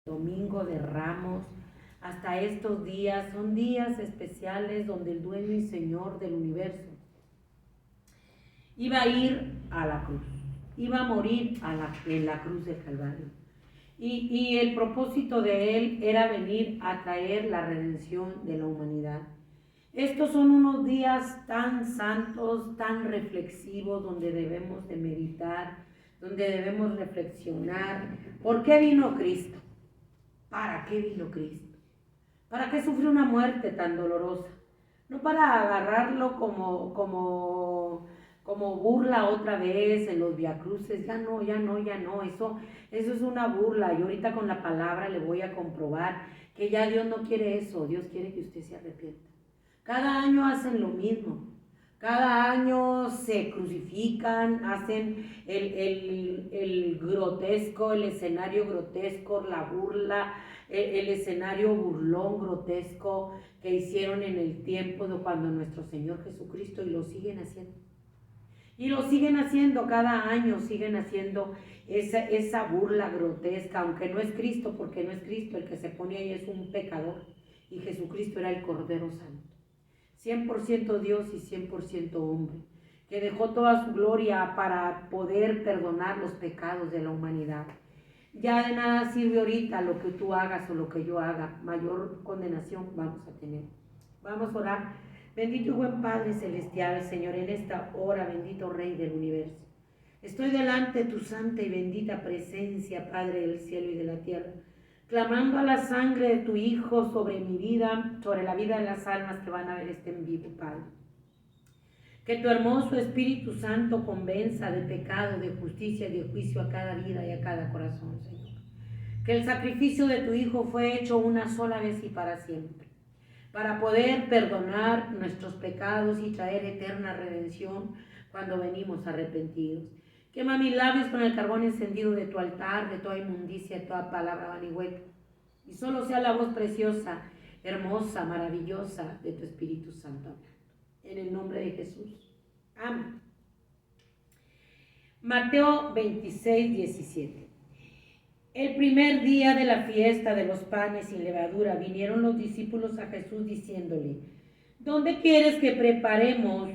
Domingo de Ramos, hasta estos días, son días especiales donde el dueño y Señor del universo iba a ir a la cruz, iba a morir en la cruz del Calvario. Y el propósito de él era venir a traer la redención de la humanidad. Estos son unos días tan santos, tan reflexivos, donde debemos de meditar, donde debemos reflexionar. ¿Por qué vino Cristo? ¿Para qué vino Cristo? ¿Para qué sufrió una muerte tan dolorosa? No para agarrarlo como burla otra vez en los viacruces. Ya no, eso es una burla. Y ahorita con la palabra le voy a comprobar que ya Dios no quiere eso. Dios quiere que usted se arrepienta. Cada año hacen lo mismo. Cada año se crucifican, hacen el grotesco, el escenario grotesco, la burla, el escenario burlón grotesco que hicieron en el tiempo de cuando nuestro Señor Jesucristo, y lo siguen haciendo. Y lo siguen haciendo cada año, siguen haciendo esa burla grotesca, aunque no es Cristo, porque no es Cristo, el que se pone ahí es un pecador, y Jesucristo era el Cordero Santo. 100% Dios y 100% hombre, que dejó toda su gloria para poder perdonar los pecados de la humanidad. Ya de nada sirve ahorita lo que tú hagas o lo que yo haga, mayor condenación vamos a tener. Vamos a orar. Bendito y buen Padre Celestial, Señor, en esta hora, bendito Rey del universo. Estoy delante de tu santa y bendita presencia, Padre del cielo y de la tierra, clamando a la sangre de tu Hijo sobre mi vida, sobre la vida de las almas que van a ver este en vivo, Padre. Que tu hermoso Espíritu Santo convenza de pecado, de justicia y de juicio a cada vida y a cada corazón, Señor. Que el sacrificio de tu Hijo fue hecho una sola vez y para siempre, para poder perdonar nuestros pecados y traer eterna redención cuando venimos arrepentidos. Quema mis labios con el carbón encendido de tu altar, de toda inmundicia, de toda palabra vanihueca, y solo sea la voz preciosa, hermosa, maravillosa de tu Espíritu Santo. En el nombre de Jesús. Amén. Mateo 26, 17. El primer día de la fiesta de los panes sin levadura vinieron los discípulos a Jesús diciéndole: ¿dónde quieres que preparemos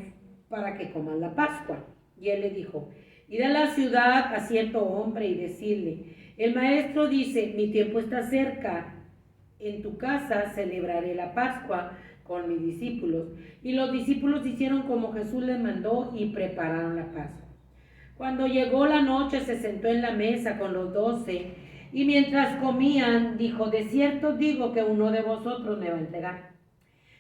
para que coman la Pascua? Y él le dijo: id a la ciudad a cierto hombre y decirle: el maestro dice, mi tiempo está cerca, en tu casa celebraré la Pascua con mis discípulos. Y los discípulos hicieron como Jesús les mandó y prepararon la Pascua. Cuando llegó la noche se sentó en la mesa con los 12 y mientras comían dijo: de cierto digo que uno de vosotros me va a entregar.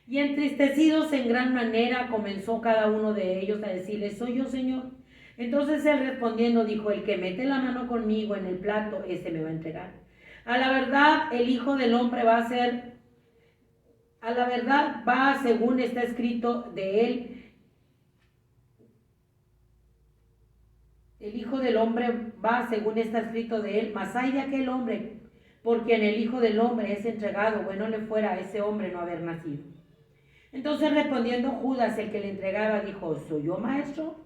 Y entristecidos en gran manera comenzó cada uno de ellos a decirle: soy yo, Señor. Entonces él respondiendo dijo: el que mete la mano conmigo en el plato, ese me va a entregar. A la verdad, el Hijo del Hombre va según está escrito de él. El Hijo del Hombre va según está escrito de él, mas hay de aquel hombre por quien el Hijo del Hombre es entregado, bueno le fuera a ese hombre no haber nacido. Entonces respondiendo Judas, el que le entregaba, dijo: ¿soy yo, maestro?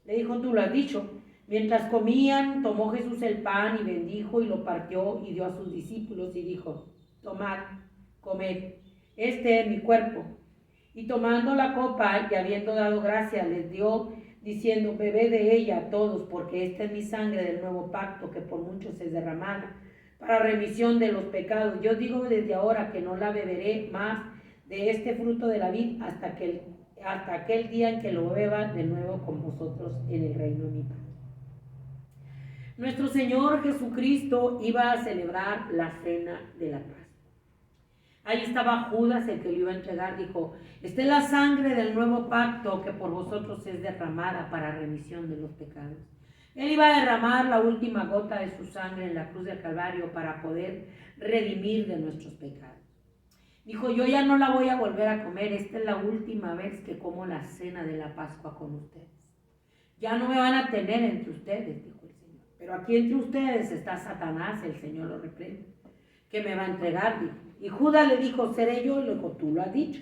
Le dijo: tú lo has dicho. Mientras comían, tomó Jesús el pan y bendijo y lo partió y dio a sus discípulos y dijo: tomad, comed, este es mi cuerpo. Y tomando la copa y habiendo dado gracias, les dio, diciendo: bebed de ella todos, porque esta es mi sangre del nuevo pacto, que por muchos es derramada para remisión de los pecados. Yo digo desde ahora que no la beberé más de este fruto de la vid hasta aquel día en que lo beba de nuevo con vosotros en el reino de mi Padre. Nuestro Señor Jesucristo iba a celebrar la cena de la Pascua. Ahí estaba Judas, el que lo iba a entregar, dijo: esta es la sangre del nuevo pacto que por vosotros es derramada para remisión de los pecados. Él iba a derramar la última gota de su sangre en la cruz del Calvario para poder redimir de nuestros pecados. Dijo: yo ya no la voy a volver a comer, esta es la última vez que como la cena de la Pascua con ustedes. Ya no me van a tener entre ustedes, dijo el Señor. Pero aquí entre ustedes está Satanás, el Señor lo reprende, que me va a entregar, dijo. Y Judas le dijo: seré yo, y le dijo: tú lo has dicho.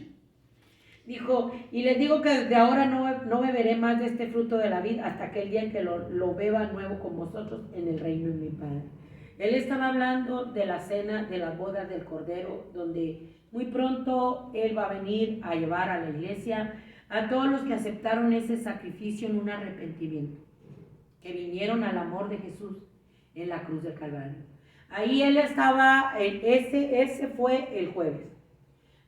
Dijo: y les digo que desde ahora no beberé más de este fruto de la vid hasta aquel día en que lo beba nuevo con vosotros en el reino de mi Padre. Él estaba hablando de la cena de las bodas del Cordero, donde muy pronto Él va a venir a llevar a la iglesia a todos los que aceptaron ese sacrificio en un arrepentimiento, que vinieron al amor de Jesús en la cruz del Calvario. Ahí Él estaba, ese fue el jueves.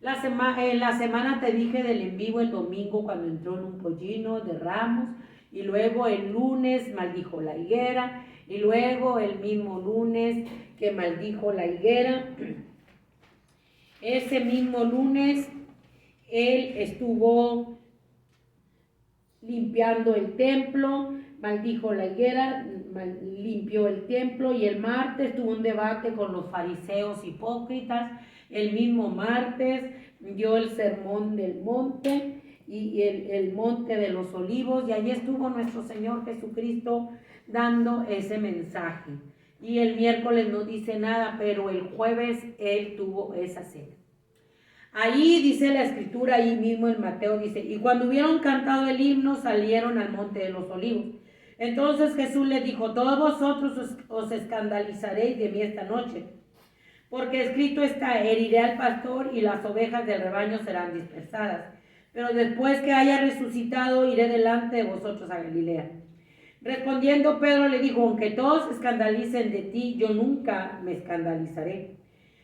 En la semana te dije del en vivo el domingo cuando entró en un pollino de ramos, y luego el lunes maldijo la higuera, y luego el mismo lunes que maldijo la higuera, ese mismo lunes él estuvo limpiando el templo, maldijo la higuera, limpió el templo, y el martes tuvo un debate con los fariseos hipócritas. El mismo martes dio el sermón del monte y el monte de los olivos, y allí estuvo nuestro Señor Jesucristo dando ese mensaje. Y el miércoles no dice nada, pero el jueves Él tuvo esa cena. Ahí dice la escritura, ahí mismo en Mateo dice, y cuando hubieron cantado el himno salieron al monte de los olivos. Entonces Jesús les dijo, todos vosotros os escandalizaréis de mí esta noche, porque escrito está, heriré al pastor y las ovejas del rebaño serán dispersadas. Pero después que haya resucitado, iré delante de vosotros a Galilea. Respondiendo Pedro le dijo, aunque todos se escandalicen de ti, yo nunca me escandalizaré.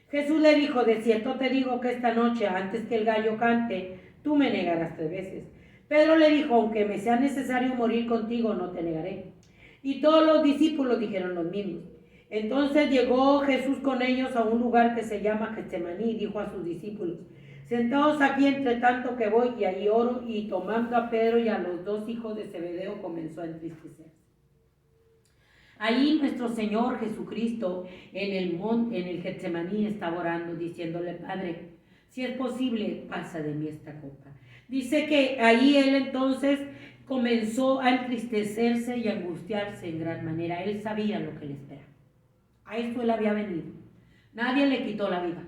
Jesús le dijo, de cierto te digo que esta noche, antes que el gallo cante, tú me negarás 3 veces. Pedro le dijo, aunque me sea necesario morir contigo, no te negaré. Y todos los discípulos dijeron lo mismo. Entonces llegó Jesús con ellos a un lugar que se llama Getsemaní, y dijo a sus discípulos, sentaos aquí entre tanto que voy y ahí oro, y tomando a Pedro y a los 2 hijos de Zebedeo comenzó a entristecerse. Ahí nuestro Señor Jesucristo en el Getsemaní estaba orando, diciéndole, Padre, si es posible, pasa de mí esta copa. Dice que ahí Él entonces comenzó a entristecerse y a angustiarse en gran manera. Él sabía lo que le esperaba. A esto Él había venido. Nadie le quitó la vida.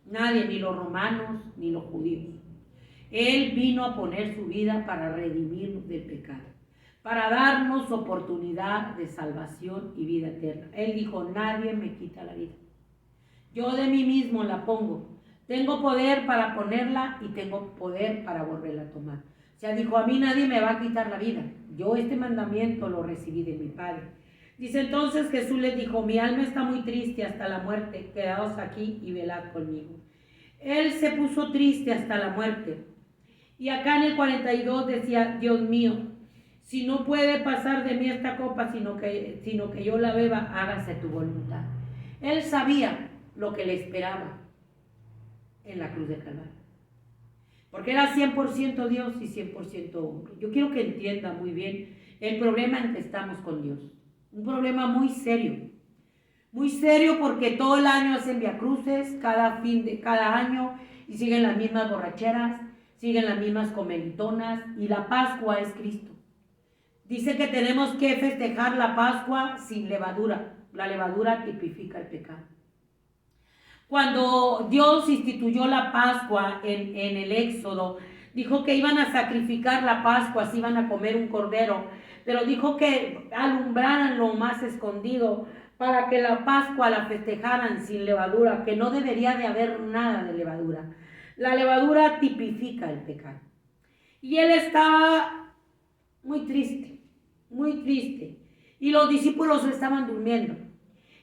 Nadie, ni los romanos, ni los judíos. Él vino a poner su vida para redimirnos del pecado, para darnos oportunidad de salvación y vida eterna. Él dijo, nadie me quita la vida. Yo de mí mismo la pongo. Tengo poder para ponerla y tengo poder para volverla a tomar. O sea, dijo, a mí nadie me va a quitar la vida. Yo este mandamiento lo recibí de mi Padre. Dice entonces Jesús les dijo, mi alma está muy triste hasta la muerte. Quedaos aquí y velad conmigo. Él se puso triste hasta la muerte. Y acá en el 42 decía, Dios mío, si no puede pasar de mí esta copa, sino que yo la beba, hágase tu voluntad. Él sabía lo que le esperaba en la cruz de Calvario, porque era 100% Dios y 100% hombre. Yo quiero que entienda muy bien el problema en que estamos con Dios. Un problema muy serio porque todo el año hacen viacruces, cada año, y siguen las mismas borracheras, siguen las mismas comelitonas, y la Pascua es Cristo. Dice que tenemos que festejar la Pascua sin levadura. La levadura tipifica el pecado. Cuando Dios instituyó la Pascua en el Éxodo, dijo que iban a sacrificar la Pascua, se iban a comer un cordero, pero dijo que alumbraran lo más escondido para que la Pascua la festejaran sin levadura, que no debería de haber nada de levadura. La levadura tipifica el pecado. Y él estaba muy triste, y los discípulos estaban durmiendo.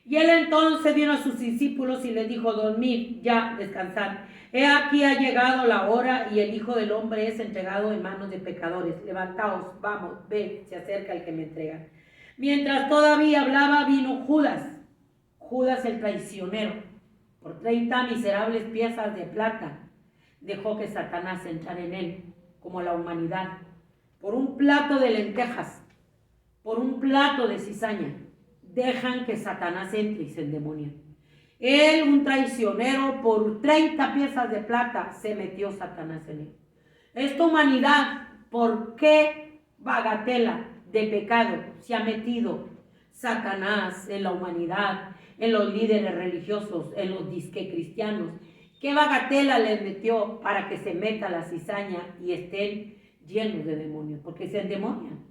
Y él entonces vino a sus discípulos y les dijo, dormid, ya, descansad. He aquí ha llegado la hora y el Hijo del Hombre es entregado en manos de pecadores. Levantaos, vamos, ve, se acerca el que me entrega. Mientras todavía hablaba, vino Judas el traicionero. Por 30 miserables piezas de plata dejó que Satanás entrara en él, como la humanidad, por un plato de lentejas, por un plato de cizaña. Dejan que Satanás entre y se endemonia. Él, un traicionero, por 30 piezas de plata se metió Satanás en él. Esta humanidad, ¿por qué bagatela de pecado se ha metido Satanás en la humanidad, en los líderes religiosos, en los disque cristianos? ¿Qué bagatela les metió para que se meta la cizaña y estén llenos de demonios? Porque se endemonian.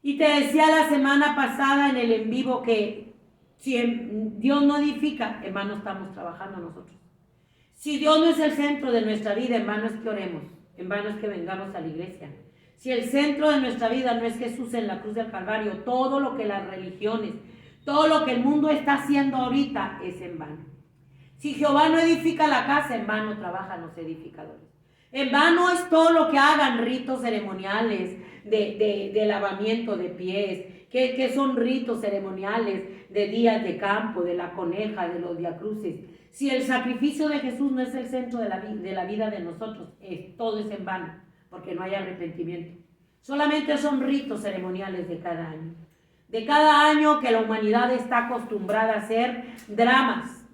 Y te decía la semana pasada en el en vivo que si Dios no edifica, en vano estamos trabajando nosotros. Si Dios no es el centro de nuestra vida, en vano es que oremos, en vano es que vengamos a la iglesia. Si el centro de nuestra vida no es Jesús en la cruz del Calvario, todo lo que las religiones, todo lo que el mundo está haciendo ahorita es en vano. Si Jehová no edifica la casa, en vano trabajan los edificadores. En vano es todo lo que hagan ritos ceremoniales de lavamiento de pies, que son ritos ceremoniales de días de campo, de la coneja, de los viacruces. Si el sacrificio de Jesús no es el centro de la vida de nosotros, todo es en vano, porque no hay arrepentimiento. Solamente son ritos ceremoniales de cada año. De cada año que la humanidad está acostumbrada a hacer dramas,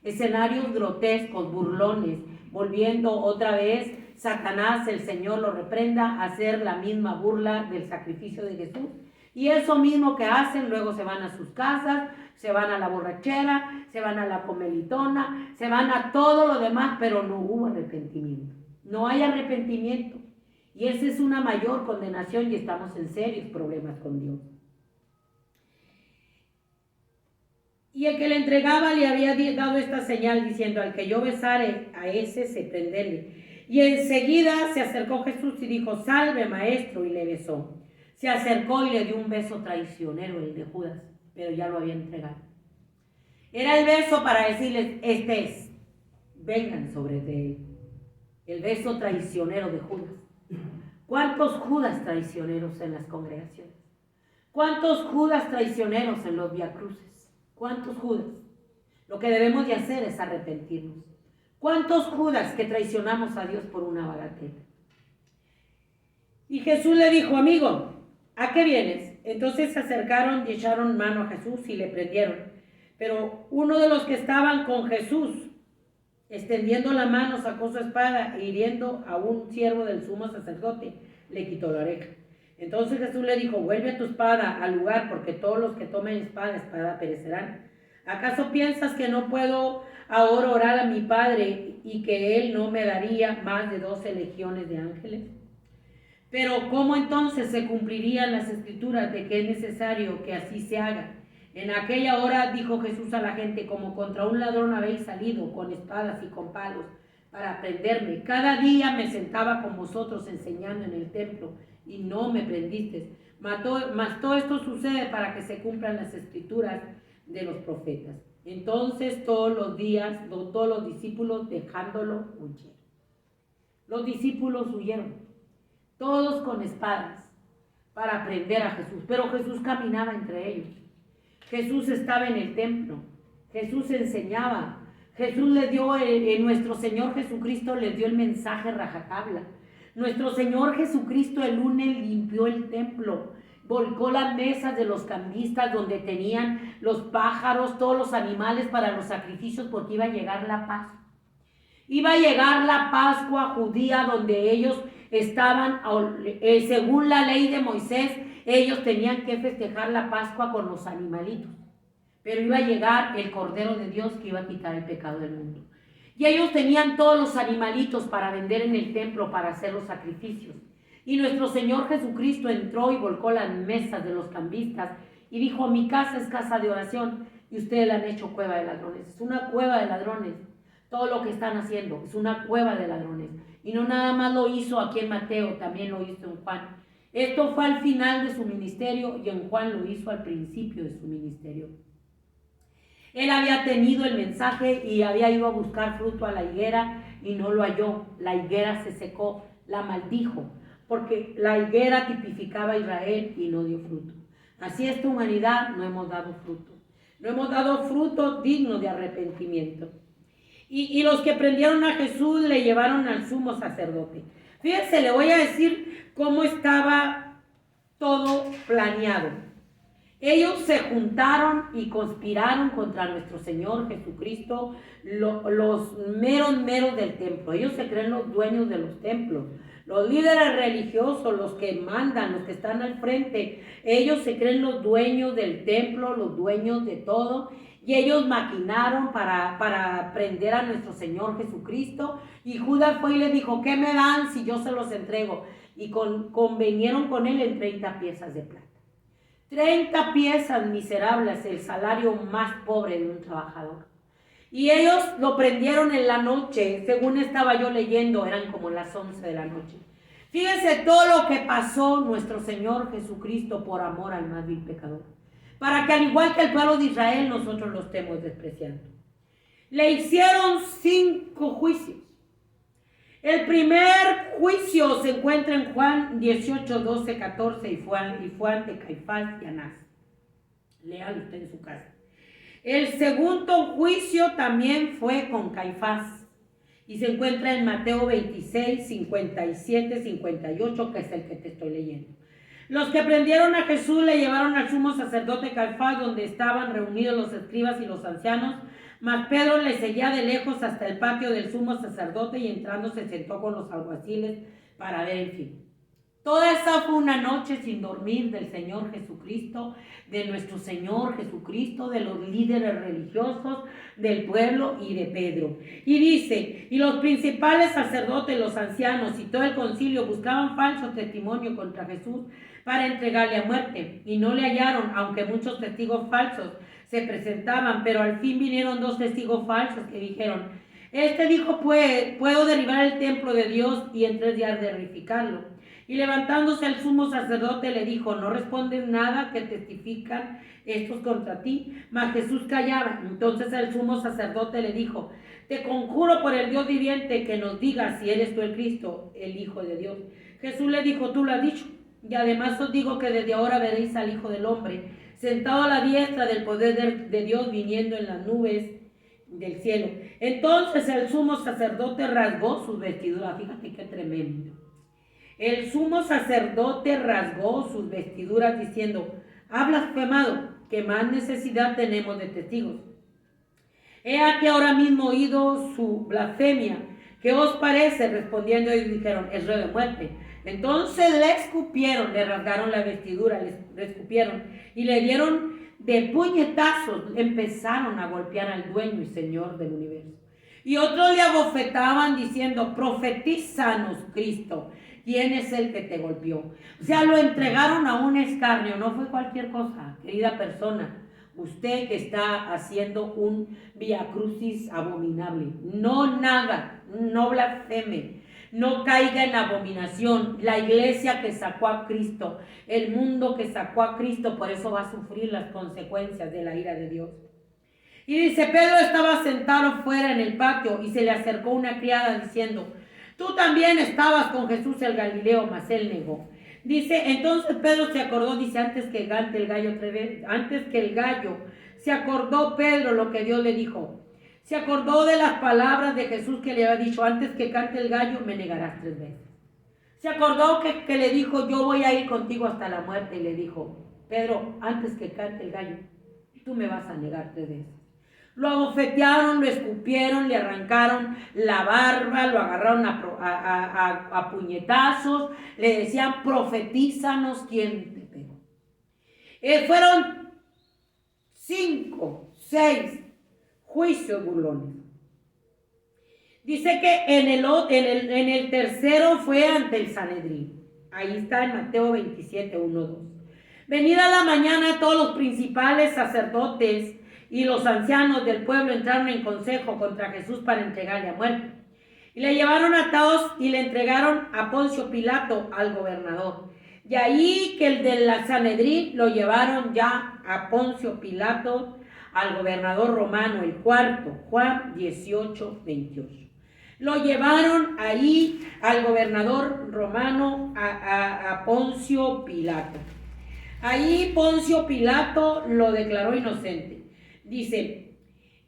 escenarios grotescos, burlones, volviendo otra vez Satanás, el Señor lo reprenda, a hacer la misma burla del sacrificio de Jesús. Y eso mismo que hacen, luego se van a sus casas, se van a la borrachera, se van a la comelitona, se van a todo lo demás, pero no hubo arrepentimiento. No hay arrepentimiento. Y esa es una mayor condenación y estamos en serios problemas con Dios. Y el que le entregaba le había dado esta señal diciendo: al que yo besare, a ese se prendele. Y enseguida se acercó Jesús y dijo: salve, maestro, y le besó. Se acercó y le dio un beso traicionero, el de Judas, pero ya lo había entregado. Era el beso para decirles: este es, vengan sobre de él. El beso traicionero de Judas. ¿Cuántos Judas traicioneros en las congregaciones? ¿Cuántos Judas traicioneros en los viacruces? ¿Cuántos Judas? Lo que debemos de hacer es arrepentirnos. ¿Cuántos Judas que traicionamos a Dios por una bagatela? Y Jesús le dijo: amigo, ¿a qué vienes? Entonces se acercaron y echaron mano a Jesús y le prendieron. Pero uno de los que estaban con Jesús, extendiendo la mano, sacó su espada e hiriendo a un siervo del sumo sacerdote, le quitó la oreja. Entonces Jesús le dijo: vuelve tu espada al lugar, porque todos los que tomen espada perecerán. ¿Acaso piensas que no puedo ahora orar a mi Padre y que Él no me daría más de 12 legiones de ángeles? Pero ¿cómo entonces se cumplirían las escrituras de que es necesario que así se haga? En aquella hora dijo Jesús a la gente: como contra un ladrón habéis salido con espadas y con palos para prenderme. Cada día me sentaba con vosotros enseñando en el templo y no me prendisteis. Mas todo esto sucede para que se cumplan las escrituras de los profetas. Entonces todos los discípulos dejándolo huyeron. Los discípulos huyeron, todos con espadas, para prender a Jesús. Pero Jesús caminaba entre ellos. Jesús estaba en el templo. Jesús enseñaba. Jesús le dio, nuestro Señor Jesucristo les dio el mensaje rajatabla. Nuestro Señor Jesucristo el lunes limpió el templo, volcó las mesas de los cambistas donde tenían los pájaros, todos los animales para los sacrificios, porque iba a llegar la Pascua. Iba a llegar la Pascua judía donde ellos estaban, según la ley de Moisés, ellos tenían que festejar la Pascua con los animalitos. Pero iba a llegar el Cordero de Dios que iba a quitar el pecado del mundo. Y ellos tenían todos los animalitos para vender en el templo para hacer los sacrificios. Y nuestro Señor Jesucristo entró y volcó las mesas de los cambistas y dijo: mi casa es casa de oración y ustedes la han hecho cueva de ladrones. Es una cueva de ladrones. Todo lo que están haciendo es una cueva de ladrones. Y no nada más lo hizo aquí en Mateo, también lo hizo en Juan. Esto fue al final de su ministerio y en Juan lo hizo al principio de su ministerio. Él había tenido el mensaje y había ido a buscar fruto a la higuera y no lo halló. La higuera se secó, la maldijo, porque la higuera tipificaba a Israel y no dio fruto. Así esta humanidad no hemos dado fruto. No hemos dado fruto digno de arrepentimiento. Y los que prendieron a Jesús le llevaron al sumo sacerdote. Fíjense, le voy a decir cómo estaba todo planeado. Ellos se juntaron y conspiraron contra nuestro Señor Jesucristo, los meros del templo. Ellos se creen los dueños de los templos. Los líderes religiosos, los que mandan, los que están al frente, ellos se creen los dueños del templo, los dueños de todo. Y ellos maquinaron para prender a nuestro Señor Jesucristo. Y Judas fue y le dijo: ¿qué me dan si yo se los entrego? y convinieron con él en 30 piezas de plata. 30 piezas miserables, el salario más pobre de un trabajador. Y ellos lo prendieron en la noche, según estaba yo leyendo, eran como las 11 de la noche. Fíjense todo lo que pasó nuestro Señor Jesucristo por amor al más vil pecador, para que al igual que el pueblo de Israel nosotros lo estemos despreciando. Le hicieron 5 juicios. El primer juicio se encuentra en Juan 18, 12, 14 y fue ante Caifás y Anás. Léalo usted en su casa. El segundo juicio también fue con Caifás y se encuentra en Mateo 26, 57, 58, que es el que te estoy leyendo. Los que prendieron a Jesús le llevaron al sumo sacerdote Caifás, donde estaban reunidos los escribas y los ancianos, mas Pedro le seguía de lejos hasta el patio del sumo sacerdote y entrando se sentó con los alguaciles para ver el fin. Toda esa fue una noche sin dormir del Señor Jesucristo, de nuestro Señor Jesucristo, de los líderes religiosos, del pueblo y de Pedro. Y dice, y los principales sacerdotes, los ancianos y todo el concilio buscaban falso testimonio contra Jesús para entregarle a muerte. Y no le hallaron, aunque muchos testigos falsos se presentaban, pero al fin vinieron 2 testigos falsos que dijeron, este dijo, pues, puedo derribar el templo de Dios y en 3 días reedificarlo. Y levantándose el sumo sacerdote le dijo, no respondes nada que testifican estos contra ti. Mas Jesús callaba. Entonces el sumo sacerdote le dijo, te conjuro por el Dios viviente que nos digas si eres tú el Cristo, el Hijo de Dios. Jesús le dijo, tú lo has dicho. Y además os digo que desde ahora veréis al Hijo del Hombre sentado a la diestra del poder de Dios viniendo en las nubes del cielo. Entonces el sumo sacerdote rasgó sus vestiduras. Fíjate qué tremendo. El sumo sacerdote rasgó sus vestiduras diciendo, ha blasfemado, ¿qué más necesidad tenemos de testigos? He aquí ahora mismo oído su blasfemia. ¿Qué os parece? Respondiendo ellos dijeron, es reo de muerte. Entonces le escupieron, le rasgaron la vestidura, le escupieron y le dieron de puñetazos, empezaron a golpear al dueño y Señor del universo. Y otros le abofetaban diciendo, profetízanos, Cristo. ¿Quién es el que te golpeó? O sea, lo entregaron a un escarnio, no fue cualquier cosa, querida persona. Usted que está haciendo un viacrucis abominable, no nada, no blasfeme, no caiga en abominación. La iglesia que sacó a Cristo, el mundo que sacó a Cristo, por eso va a sufrir las consecuencias de la ira de Dios. Y dice, Pedro estaba sentado fuera en el patio y se le acercó una criada diciendo, tú también estabas con Jesús el Galileo, mas él negó. Dice, entonces Pedro se acordó, dice, antes que cante el gallo, antes que el gallo, se acordó Pedro lo que Dios le dijo. Se acordó de las palabras de Jesús que le había dicho, antes que cante el gallo, me negarás 3 veces. Se acordó que le dijo, yo voy a ir contigo hasta la muerte, y le dijo, Pedro, antes que cante el gallo, tú me vas a negar 3 veces. Lo abofetearon, lo escupieron, le arrancaron la barba, lo agarraron a puñetazos, le decían, profetízanos quién te pegó. Fueron 5, 6 juicios burlones. Dice que en el tercero fue ante el Sanedrín. Ahí está en Mateo 27, 1, 2. Venida la mañana, todos los principales sacerdotes y los ancianos del pueblo entraron en consejo contra Jesús para entregarle a muerte. Y le llevaron atados y le entregaron a Poncio Pilato, al gobernador. Y ahí que el de la Sanedrín lo llevaron ya a Poncio Pilato, al gobernador romano, el cuarto, Juan 18, 28. Lo llevaron ahí al gobernador romano, a Poncio Pilato. Ahí Poncio Pilato lo declaró inocente. Dice,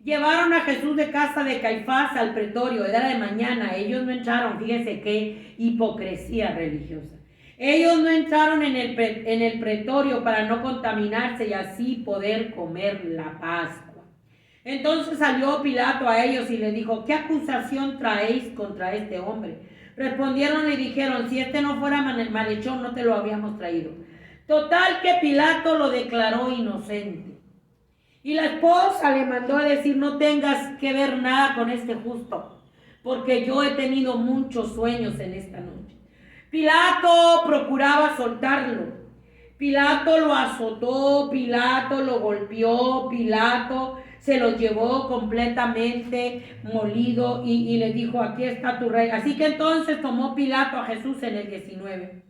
llevaron a Jesús de casa de Caifás al pretorio, era de mañana, ellos no entraron, fíjense qué hipocresía religiosa. Ellos no entraron en el pretorio para no contaminarse y así poder comer la Pascua. Entonces salió Pilato a ellos y les dijo, ¿qué acusación traéis contra este hombre? Respondieron y dijeron, si este no fuera malhechor, no te lo habíamos traído. Total que Pilato lo declaró inocente. Y la esposa le mandó a decir, no tengas que ver nada con este justo, porque yo he tenido muchos sueños en esta noche. Pilato procuraba soltarlo. Pilato lo azotó, Pilato lo golpeó, Pilato se lo llevó completamente molido y le dijo, aquí está tu rey. Así que entonces tomó Pilato a Jesús en el 19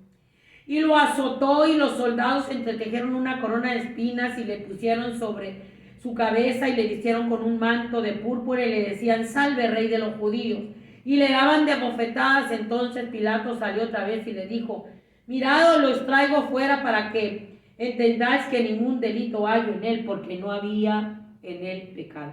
y lo azotó, y los soldados entretejieron una corona de espinas y le pusieron sobre su cabeza y le vistieron con un manto de púrpura y le decían, salve, rey de los judíos. Y le daban de bofetadas. Entonces Pilato salió otra vez y le dijo, mirad, los traigo fuera para que entendáis que ningún delito hay en él, porque no había en él pecado.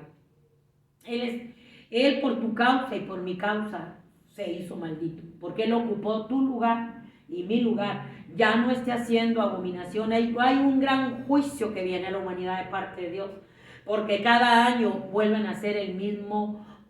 Él por tu causa y por mi causa se hizo maldito, porque él ocupó tu lugar y mi lugar. Ya no esté haciendo abominación. Hay un gran juicio que viene a la humanidad de parte de Dios, porque cada año vuelven a hacer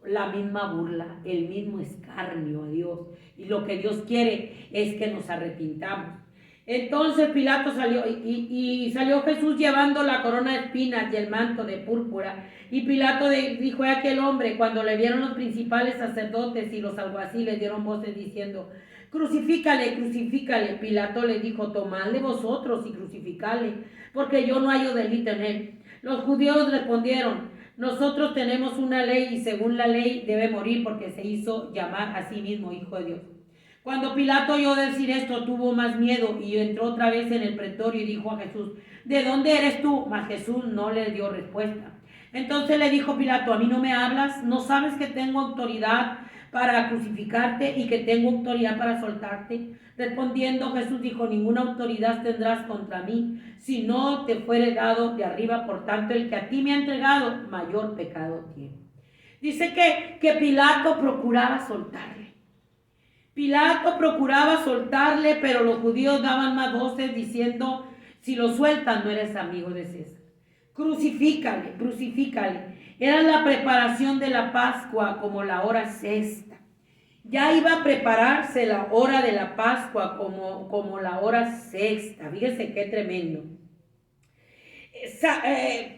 la misma burla, el mismo escarnio a Dios. Y lo que Dios quiere es que nos arrepintamos. Entonces Pilato salió y salió Jesús llevando la corona de espinas y el manto de púrpura. Y Pilato dijo a aquel hombre, cuando le vieron los principales sacerdotes y los alguaciles, dieron voces diciendo, crucifícale, crucifícale. Pilato le dijo, tomadle vosotros y crucificale, porque yo no hallo delito en él. Los judíos respondieron, nosotros tenemos una ley y según la ley debe morir, porque se hizo llamar a sí mismo Hijo de Dios. Cuando Pilato oyó decir esto, tuvo más miedo y entró otra vez en el pretorio y dijo a Jesús, ¿de dónde eres tú? Mas Jesús no le dio respuesta. Entonces le dijo Pilato, ¿a mí no me hablas? ¿No sabes que tengo autoridad para crucificarte y que tengo autoridad para soltarte? Respondiendo Jesús dijo, ninguna autoridad tendrás contra mí, si no te fuere dado de arriba. Por tanto, el que a ti me ha entregado, mayor pecado tiene. Dice que Pilato procuraba soltarle. Pilato procuraba soltarle, pero los judíos daban más voces diciendo, si lo sueltan no eres amigo de César. Crucifícale, crucifícale. Era la preparación de la Pascua como la hora sexta. Ya iba a prepararse la hora de la Pascua como la hora sexta. Fíjese qué tremendo.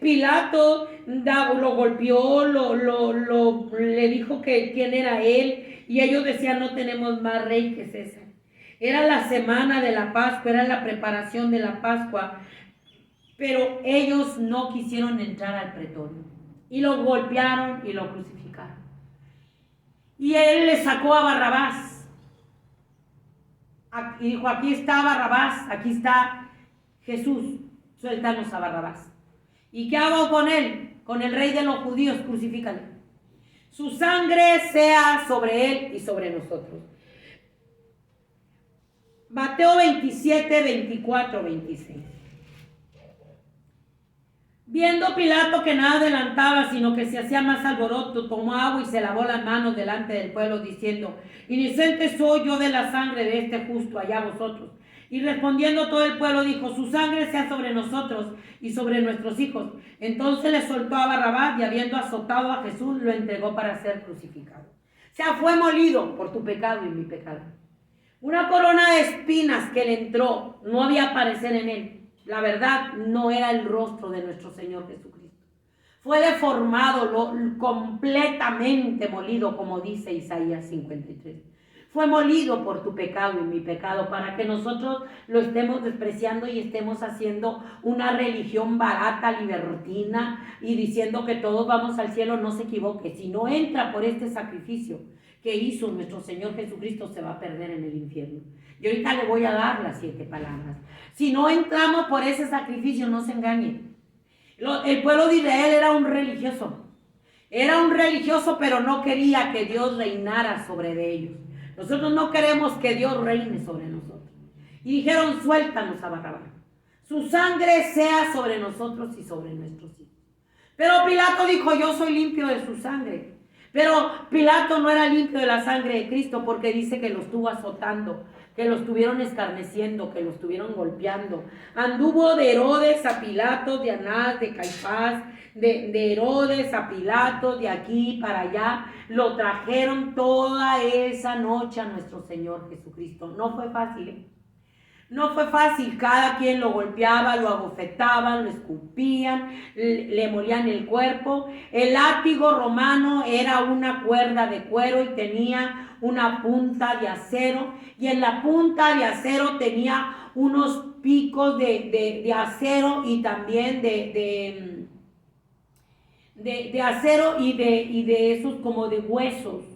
Pilato lo golpeó, le dijo que quién era él, y ellos decían, no tenemos más rey que César. Era la semana de la Pascua, era la preparación de la Pascua, pero ellos no quisieron entrar al pretorio y lo golpearon y lo crucificaron. Y él le sacó a Barrabás y dijo, aquí está Barrabás, aquí está Jesús, suéltanos a Barrabás. ¿Y qué hago con él? Con el rey de los judíos, crucifícale. Su sangre sea sobre él y sobre nosotros. Mateo 27, 24, 26. Viendo Pilato que nada adelantaba, sino que se hacía más alboroto, tomó agua y se lavó las manos delante del pueblo, diciendo, inocente soy yo de la sangre de este justo, allá vosotros. Y respondiendo todo el pueblo dijo, su sangre sea sobre nosotros y sobre nuestros hijos. Entonces le soltó a Barrabás y habiendo azotado a Jesús, lo entregó para ser crucificado. O sea, fue molido por tu pecado y mi pecado. Una corona de espinas que le entró, no había aparecer en él. La verdad, no era el rostro de nuestro Señor Jesucristo. Fue deformado, completamente molido, como dice Isaías 53. Fue molido por tu pecado y mi pecado, para que nosotros lo estemos despreciando y estemos haciendo una religión barata, libertina, y diciendo que todos vamos al cielo. No se equivoque. Si no entra por este sacrificio que hizo nuestro Señor Jesucristo, se va a perder en el infierno. Y ahorita le voy a dar las 7 palabras. Si no entramos por ese sacrificio, no se engañen. El pueblo de Israel era un religioso. Era un religioso, pero no quería que Dios reinara sobre de ellos. Nosotros no queremos que Dios reine sobre nosotros. Y dijeron, suéltanos a Barrabás. Su sangre sea sobre nosotros y sobre nuestros hijos. Pero Pilato dijo, yo soy limpio de su sangre. Pero Pilato no era limpio de la sangre de Cristo, porque dice que lo estuvo azotando, que lo estuvieron escarneciendo, que lo estuvieron golpeando. Anduvo de Herodes a Pilato, de Anás, de Caifás, de Herodes a Pilato, de aquí para allá. Lo trajeron toda esa noche a nuestro Señor Jesucristo. No fue fácil, ¿eh? No fue fácil, cada quien lo golpeaba, lo abofetaban, lo escupían, le molían el cuerpo. El látigo romano era una cuerda de cuero y tenía una punta de acero, y en la punta de acero tenía unos picos de acero y también de acero y de esos como de huesos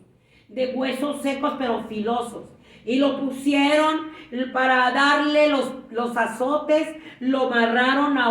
secos pero filosos. Y lo pusieron para darle los azotes, lo amarraron a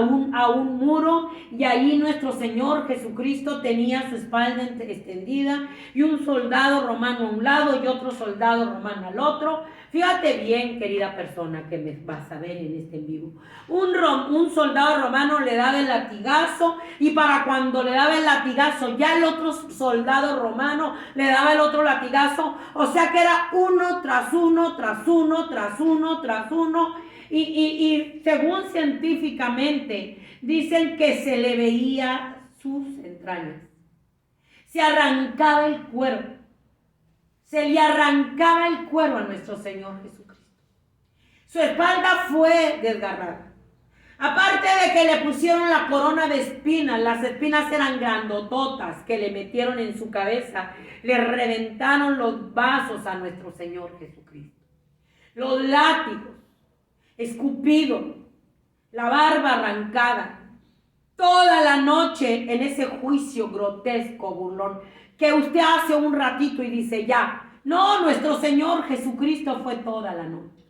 un muro, y ahí nuestro Señor Jesucristo tenía su espalda extendida y un soldado romano a un lado y otro soldado romano al otro. Fíjate bien, querida persona que me vas a ver en este en vivo. Un soldado romano le daba el latigazo, y para cuando le daba el latigazo, ya el otro soldado romano le daba el otro latigazo. O sea que era uno tras uno, tras uno, tras uno, tras uno. Y según científicamente, dicen que se le veía sus entrañas. Se arrancaba el cuero. Se le arrancaba el cuero a nuestro Señor Jesucristo. Su espalda fue desgarrada. Aparte de que le pusieron la corona de espinas, las espinas eran grandototas que le metieron en su cabeza, le reventaron los vasos a nuestro Señor Jesucristo. Los látigos, escupido, la barba arrancada, toda la noche en ese juicio grotesco, burlón, que usted hace un ratito y dice ya. No, nuestro Señor Jesucristo fue toda la noche.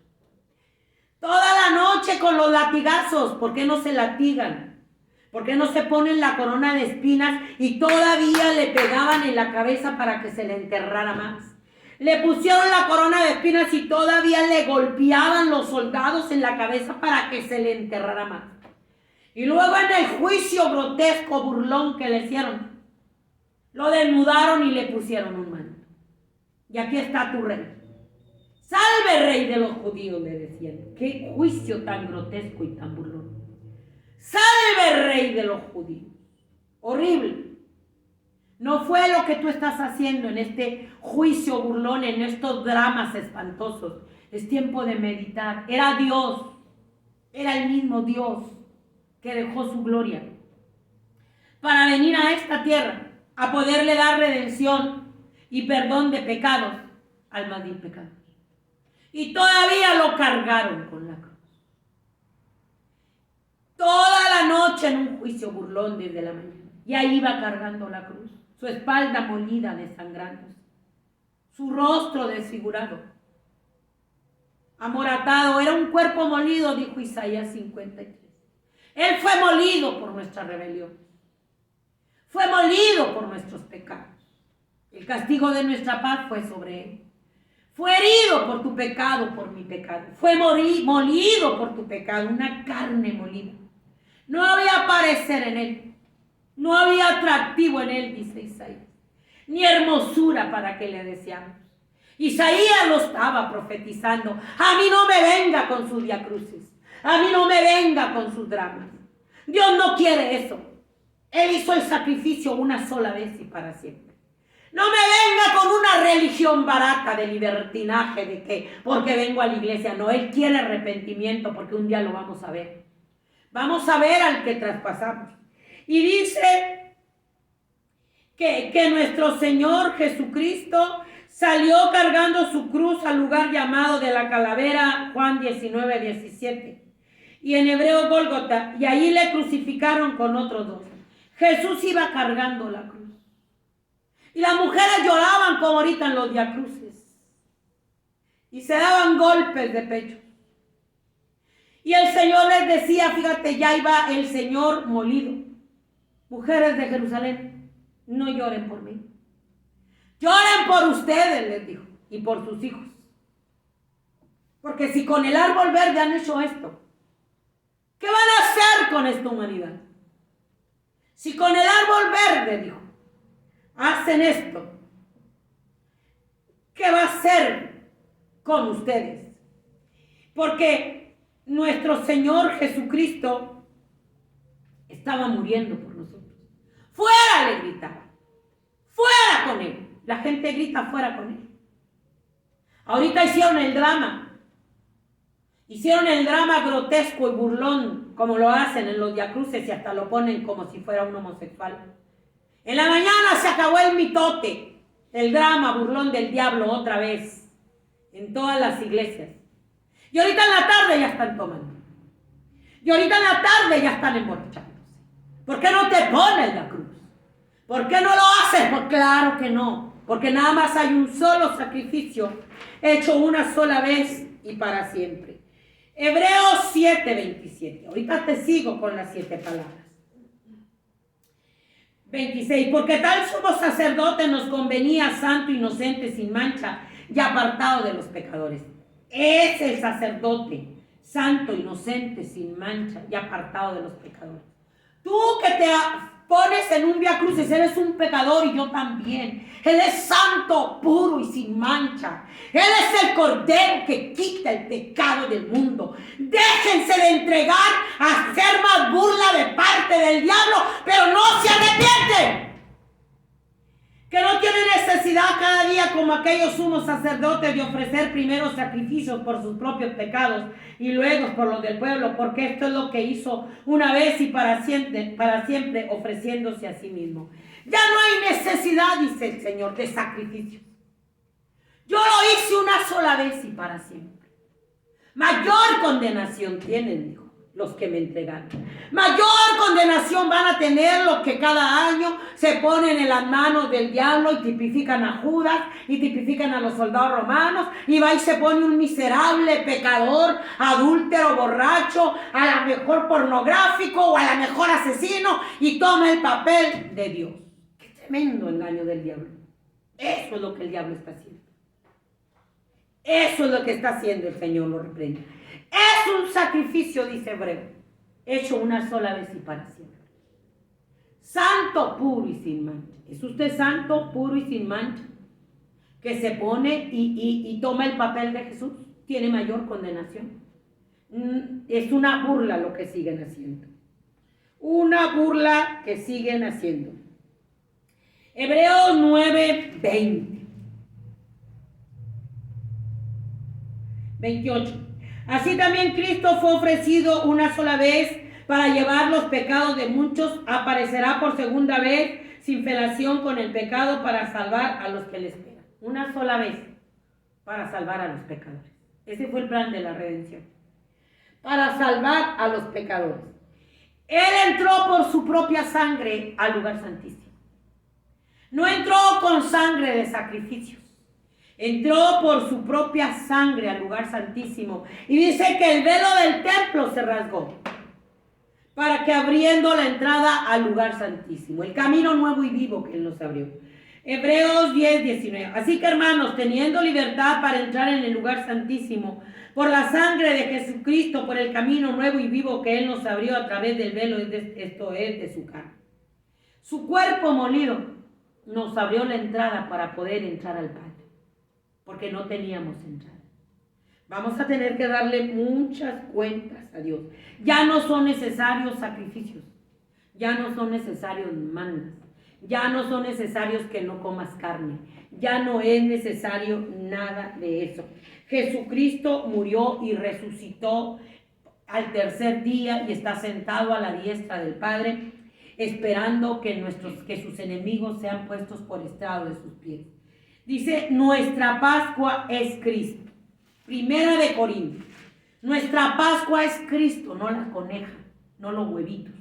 Toda la noche con los latigazos. ¿Por qué no se latigan? ¿Por qué no se ponen la corona de espinas y todavía le pegaban en la cabeza para que se le enterrara más? Le pusieron la corona de espinas y todavía le golpeaban los soldados en la cabeza para que se le enterrara más. Y luego en el juicio grotesco, burlón que le hicieron, lo desnudaron y le pusieron un manto. Y aquí está tu rey. Salve, rey de los judíos, le decían. Qué juicio tan grotesco y tan burlón. Salve, rey de los judíos. Horrible. No fue lo que tú estás haciendo en este juicio burlón, en estos dramas espantosos. Es tiempo de meditar. Era Dios. Era el mismo Dios que dejó su gloria para venir a esta tierra a poderle dar redención y perdón de pecados al más vil pecador. Y todavía lo cargaron con la cruz. Toda la noche en un juicio burlón desde la mañana. Y ahí iba cargando la cruz. Su espalda molida, desangrándose. Su rostro desfigurado. Amoratado. Era un cuerpo molido, dijo Isaías 53. Él fue molido por nuestra rebelión. Fue molido por nuestros pecados. El castigo de nuestra paz fue sobre él. Fue herido por tu pecado, por mi pecado. Fue molido por tu pecado, una carne molida. No había parecer en él. No había atractivo en él, dice Isaías. Ni hermosura para que le deseamos. Isaías lo estaba profetizando. A mí no me venga con sus viacrucis. A mí no me venga con sus dramas. Dios no quiere eso. Él hizo el sacrificio una sola vez y para siempre. No me venga con una religión barata de libertinaje, de que porque vengo a la iglesia. No, Él quiere arrepentimiento, porque un día lo vamos a ver. Vamos a ver al que traspasamos. Y dice que nuestro Señor Jesucristo salió cargando su cruz al lugar llamado de la calavera, Juan 19:17. Y en hebreo Gólgota, y ahí le crucificaron con otros dos. Jesús iba cargando la cruz. Y las mujeres lloraban como ahorita en los viacruces. Y se daban golpes de pecho. Y el Señor les decía, fíjate, ya iba el Señor molido. Mujeres de Jerusalén, no lloren por mí. Lloren por ustedes, les dijo, y por sus hijos. Porque si con el árbol verde han hecho esto, ¿qué van a hacer con esta humanidad? Si con el árbol verde, dijo, hacen esto, ¿qué va a hacer con ustedes? Porque nuestro Señor Jesucristo estaba muriendo por nosotros. Fuera, le gritaban. Fuera con él. La gente grita fuera con él. Ahorita hicieron el drama. Hicieron el drama grotesco y burlón, como lo hacen en los viacruces y hasta lo ponen como si fuera un homosexual. En la mañana se acabó el mitote, el drama burlón del diablo otra vez, en todas las iglesias. Y ahorita en la tarde ya están tomando. Y ahorita en la tarde ya están emborrachándose. ¿Por qué no te pones la cruz? ¿Por qué no lo haces? Pues claro que no. Porque nada más hay un solo sacrificio hecho una sola vez y para siempre. Hebreos 7:27. Ahorita te sigo con las 7 palabras. 26. Porque tal sumo sacerdote nos convenía santo, inocente, sin mancha y apartado de los pecadores. Es el sacerdote santo, inocente, sin mancha y apartado de los pecadores. Tú que te pones en un vía crucis, eres un pecador y yo también. Él es santo, puro y sin mancha. Él es el cordero que quita el pecado del mundo. Déjense de entregar a hacer más burla de parte del diablo, pero no se arrepienten. Que no tiene necesidad cada día como aquellos sumos sacerdotes de ofrecer primero sacrificios por sus propios pecados y luego por los del pueblo, porque esto es lo que hizo una vez y para siempre ofreciéndose a sí mismo. Ya no hay necesidad, dice el Señor, de sacrificios. Yo lo hice una sola vez y para siempre. Mayor condenación tienen, dijo, los que me entregaron. Mayor condenación van a tener los que cada año se ponen en las manos del diablo y tipifican a Judas y tipifican a los soldados romanos y va y se pone un miserable pecador, adúltero, borracho, a la mejor pornográfico o a la mejor asesino y toma el papel de Dios. Qué tremendo engaño del diablo. Eso es lo que el diablo está haciendo. Eso es lo que está haciendo, el Señor lo reprende. Es un sacrificio, dice Hebreo, hecho una sola vez y para siempre. Santo, puro y sin mancha. ¿Es usted santo, puro y sin mancha? Que se pone y toma el papel de Jesús. Tiene mayor condenación. Es una burla lo que siguen haciendo. Una burla que siguen haciendo. Hebreos 9:20. 28. Así también Cristo fue ofrecido una sola vez para llevar los pecados de muchos, aparecerá por segunda vez sin felación con el pecado para salvar a los que le esperan. Una sola vez para salvar a los pecadores. Ese fue el plan de la redención. Para salvar a los pecadores. Él entró por su propia sangre al lugar santísimo. No entró con sangre de sacrificios. Entró por su propia sangre al lugar santísimo. Y dice que el velo del templo se rasgó para que abriendo la entrada al lugar santísimo. El camino nuevo y vivo que Él nos abrió. Hebreos 10:19. Así que hermanos, teniendo libertad para entrar en el lugar santísimo, por la sangre de Jesucristo, por el camino nuevo y vivo que Él nos abrió a través del velo, esto es de su carne. Su cuerpo molido nos abrió la entrada para poder entrar al Padre. Porque no teníamos entrada. Vamos a tener que darle muchas cuentas a Dios. Ya no son necesarios sacrificios. Ya no son necesarios mandas. Ya no son necesarios que no comas carne. Ya no es necesario nada de eso. Jesucristo murió y resucitó al tercer día y está sentado a la diestra del Padre, esperando que sus enemigos sean puestos por estrado de sus pies. Dice, nuestra Pascua es Cristo. Primera de Corintios. Nuestra Pascua es Cristo, no la coneja, no los huevitos.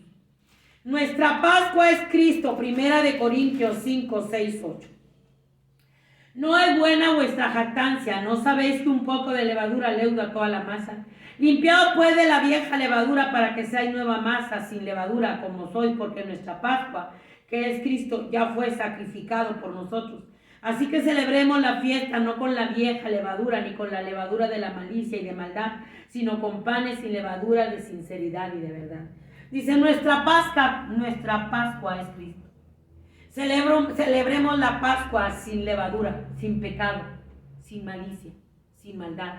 Nuestra Pascua es Cristo. Primera de Corintios 5, 6, 8. No es buena vuestra jactancia. ¿No sabéis que un poco de levadura leuda toda la masa? Limpiado pues de la vieja levadura para que seáis nueva masa sin levadura como sois, porque nuestra Pascua, que es Cristo, ya fue sacrificado por nosotros. Así que celebremos la fiesta no con la vieja levadura, ni con la levadura de la malicia y de maldad, sino con panes sin levadura de sinceridad y de verdad. Dice, nuestra Pascua es Cristo. Celebremos la Pascua sin levadura, sin pecado, sin malicia, sin maldad.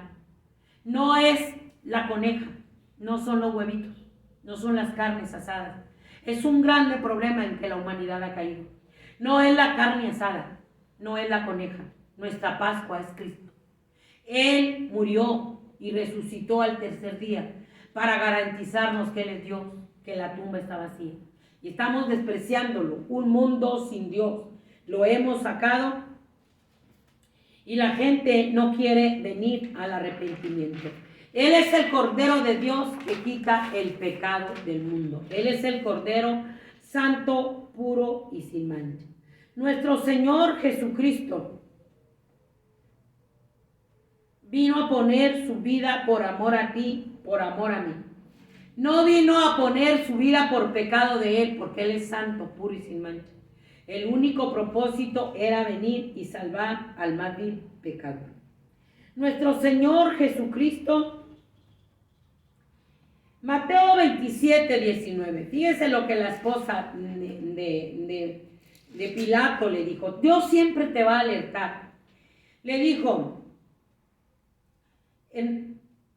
No es la coneja, no son los huevitos, no son las carnes asadas. Es un grande problema en que la humanidad ha caído. No es la carne asada. No es la coneja. Nuestra Pascua es Cristo. Él murió y resucitó al tercer día para garantizarnos que Él es Dios, que la tumba está vacía. Y estamos despreciándolo, un mundo sin Dios. Lo hemos sacado y la gente no quiere venir al arrepentimiento. Él es el Cordero de Dios que quita el pecado del mundo. Él es el Cordero santo, puro y sin mancha. Nuestro Señor Jesucristo vino a poner su vida por amor a ti, por amor a mí. No vino a poner su vida por pecado de Él, porque Él es santo, puro y sin mancha. El único propósito era venir y salvar al más vil pecador. Nuestro Señor Jesucristo, Mateo 27, 19. Fíjese lo que la esposa de Pilato le dijo. Dios siempre te va a alertar. Le dijo,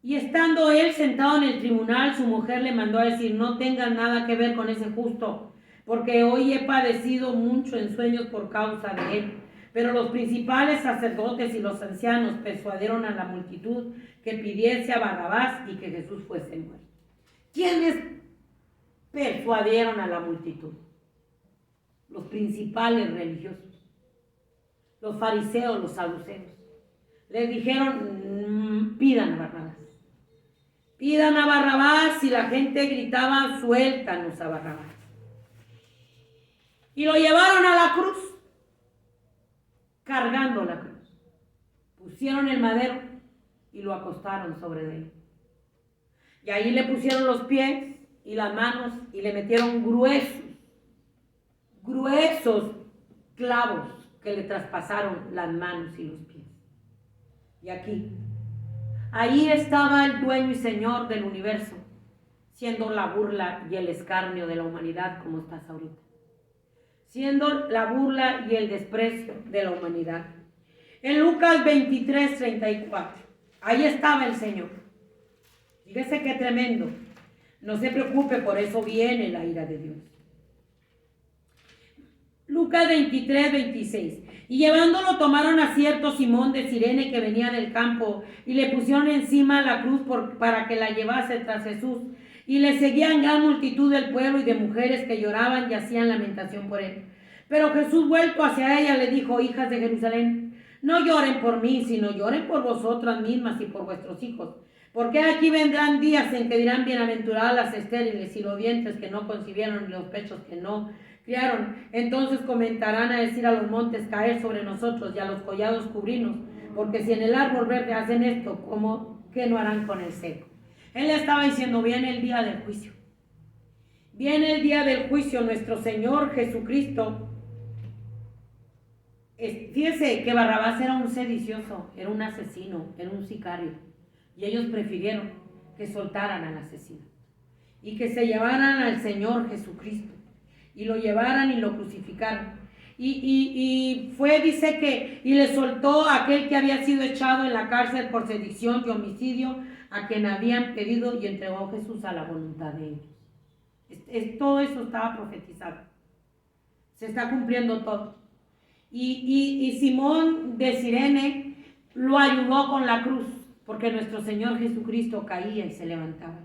y estando él sentado en el tribunal, su mujer le mandó a decir, no tengas nada que ver con ese justo, porque hoy he padecido mucho en sueños por causa de él. Pero los principales sacerdotes y los ancianos persuadieron a la multitud que pidiese a Barrabás y que Jesús fuese muerto. ¿Quiénes persuadieron a la multitud? Los principales religiosos, los fariseos, los saduceos. Les dijeron, pidan a Barrabás. Pidan a Barrabás, y la gente gritaba, suéltanos a Barrabás. Y lo llevaron a la cruz, cargando la cruz. Pusieron el madero y lo acostaron sobre él. Y ahí le pusieron los pies y las manos y le metieron gruesos clavos que le traspasaron las manos y los pies. Y aquí, ahí estaba el dueño y señor del universo, siendo la burla y el escarnio de la humanidad como estás ahorita. Siendo la burla y el desprecio de la humanidad. En Lucas 23, 34, ahí estaba el Señor. Fíjese qué tremendo. No se preocupe, por eso viene la ira de Dios. Lucas 23, 26. Y llevándolo tomaron a cierto Simón de Cirene que venía del campo y le pusieron encima la cruz para que la llevase tras Jesús. Y le seguían gran multitud del pueblo y de mujeres que lloraban y hacían lamentación por él. Pero Jesús, vuelto hacia ella, le dijo, hijas de Jerusalén, no lloren por mí, sino lloren por vosotras mismas y por vuestros hijos. Porque aquí vendrán días en que dirán, bienaventuradas las estériles y los vientres que no concibieron y los pechos que no criaron. Entonces comenzarán a decir a los montes, caer sobre nosotros, y a los collados cubrirnos. Porque si en el árbol verde hacen esto, ¿cómo que no harán con el seco? Él le estaba diciendo, viene el día del juicio. Viene el día del juicio. Nuestro Señor Jesucristo. Fíjese que Barrabás era un sedicioso, era un asesino, era un sicario. Y ellos prefirieron que soltaran al asesino. Y que se llevaran al Señor Jesucristo. Y lo llevaran y lo crucificaron. Y fue, dice que, y le soltó a aquel que había sido echado en la cárcel por sedición y homicidio, a quien habían pedido, y entregó a Jesús a la voluntad de ellos. Todo eso estaba profetizado. Se está cumpliendo todo. Y Simón de Cirene lo ayudó con la cruz, porque nuestro Señor Jesucristo caía y se levantaba.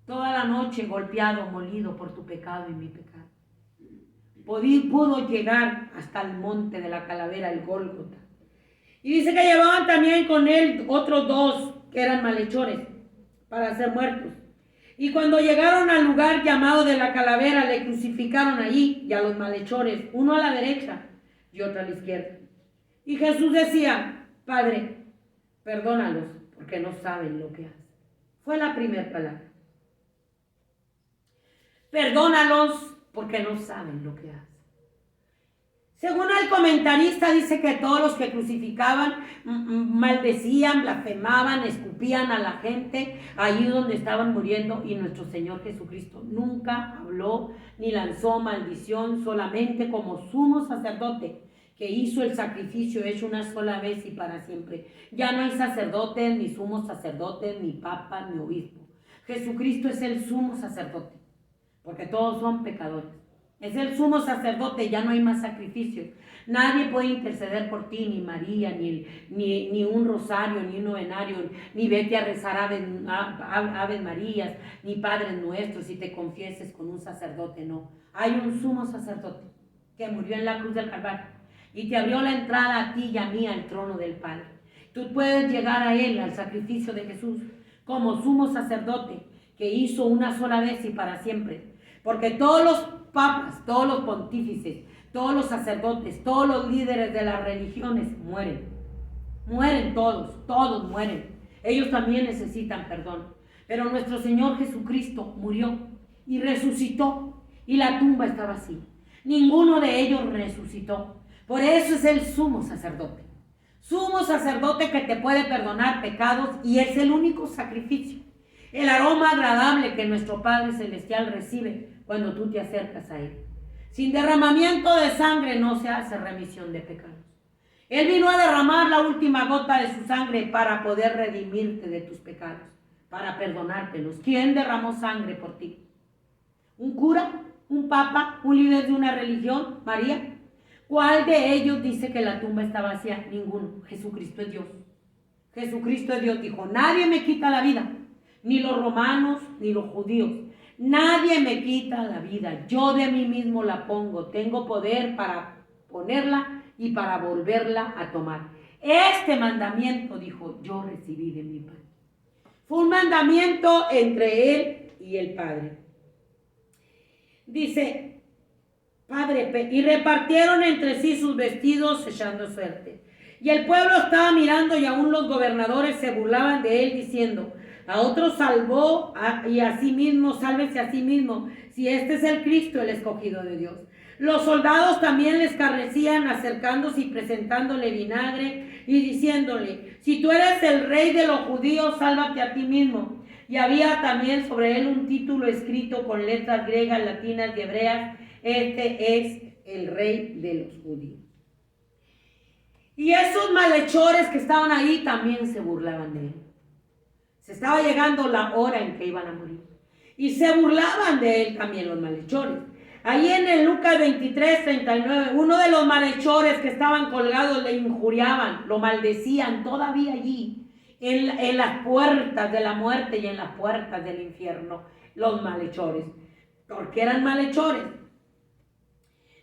Toda la noche golpeado, molido por tu pecado y mi pecado. Pudo llegar hasta el monte de la calavera, el Gólgota. Y dice que llevaban también con él otros dos que eran malhechores para ser muertos. Y cuando llegaron al lugar llamado de la calavera, le crucificaron allí y a los malhechores, uno a la derecha y otro a la izquierda. Y Jesús decía, Padre, perdónalos porque no saben lo que hacen. Fue la primera palabra. Perdónalos porque no saben lo que hacen. Según el comentarista, dice que todos los que crucificaban maldecían, blasfemaban, escupían a la gente allí donde estaban muriendo, y nuestro Señor Jesucristo nunca habló ni lanzó maldición, solamente como sumo sacerdote que hizo el sacrificio hecho una sola vez y para siempre. Ya no hay sacerdotes, ni sumos sacerdotes, ni papa, ni obispo. Jesucristo es el sumo sacerdote, porque todos son pecadores. Es el sumo sacerdote, ya no hay más sacrificios. Nadie puede interceder por ti, ni María, ni un rosario, ni un novenario, ni vete a rezar Aves Marías, ni Padres Nuestros, si te confieses con un sacerdote, no. Hay un sumo sacerdote que murió en la cruz del Calvario y te abrió la entrada a ti y a mí al trono del Padre. Tú puedes llegar a Él, al sacrificio de Jesús, como sumo sacerdote que hizo una sola vez y para siempre. Porque todos los papas, todos los pontífices, todos los sacerdotes, todos los líderes de las religiones mueren. Mueren todos, todos mueren. Ellos también necesitan perdón. Pero nuestro Señor Jesucristo murió y resucitó y la tumba está vacía. Ninguno de ellos resucitó. Por eso es el sumo sacerdote. Sumo sacerdote que te puede perdonar pecados y es el único sacrificio. El aroma agradable que nuestro Padre Celestial recibe cuando tú te acercas a Él. Sin derramamiento de sangre no se hace remisión de pecados. Él vino a derramar la última gota de su sangre para poder redimirte de tus pecados, para perdonártelos. ¿Quién derramó sangre por ti? ¿Un cura? ¿Un papa? ¿Un líder de una religión? ¿María? ¿Cuál de ellos dice que la tumba está vacía? Ninguno. Jesucristo es Dios. Jesucristo es Dios. Dijo, nadie me quita la vida, ni los romanos, ni los judíos. Nadie me quita la vida, yo de mí mismo la pongo, tengo poder para ponerla y para volverla a tomar. Este mandamiento, dijo, yo recibí de mi Padre. Fue un mandamiento entre Él y el Padre. Dice, Padre, y repartieron entre sí sus vestidos echando suerte. Y el pueblo estaba mirando y aún los gobernadores se burlaban de él diciendo, a otros salvó y a sí mismo, sálvese a sí mismo, si este es el Cristo, el escogido de Dios. Los soldados también le escarnecían, acercándose y presentándole vinagre y diciéndole, si tú eres el rey de los judíos, sálvate a ti mismo. Y había también sobre él un título escrito con letras griegas, latinas y hebreas, este es el rey de los judíos. Y esos malhechores que estaban ahí también se burlaban de él. Se estaba llegando la hora en que iban a morir. Y se burlaban de él también los malhechores. Ahí en el Lucas 23:39, uno de los malhechores que estaban colgados le injuriaban, lo maldecían todavía allí, en las puertas de la muerte y en las puertas del infierno, los malhechores. Porque eran malhechores.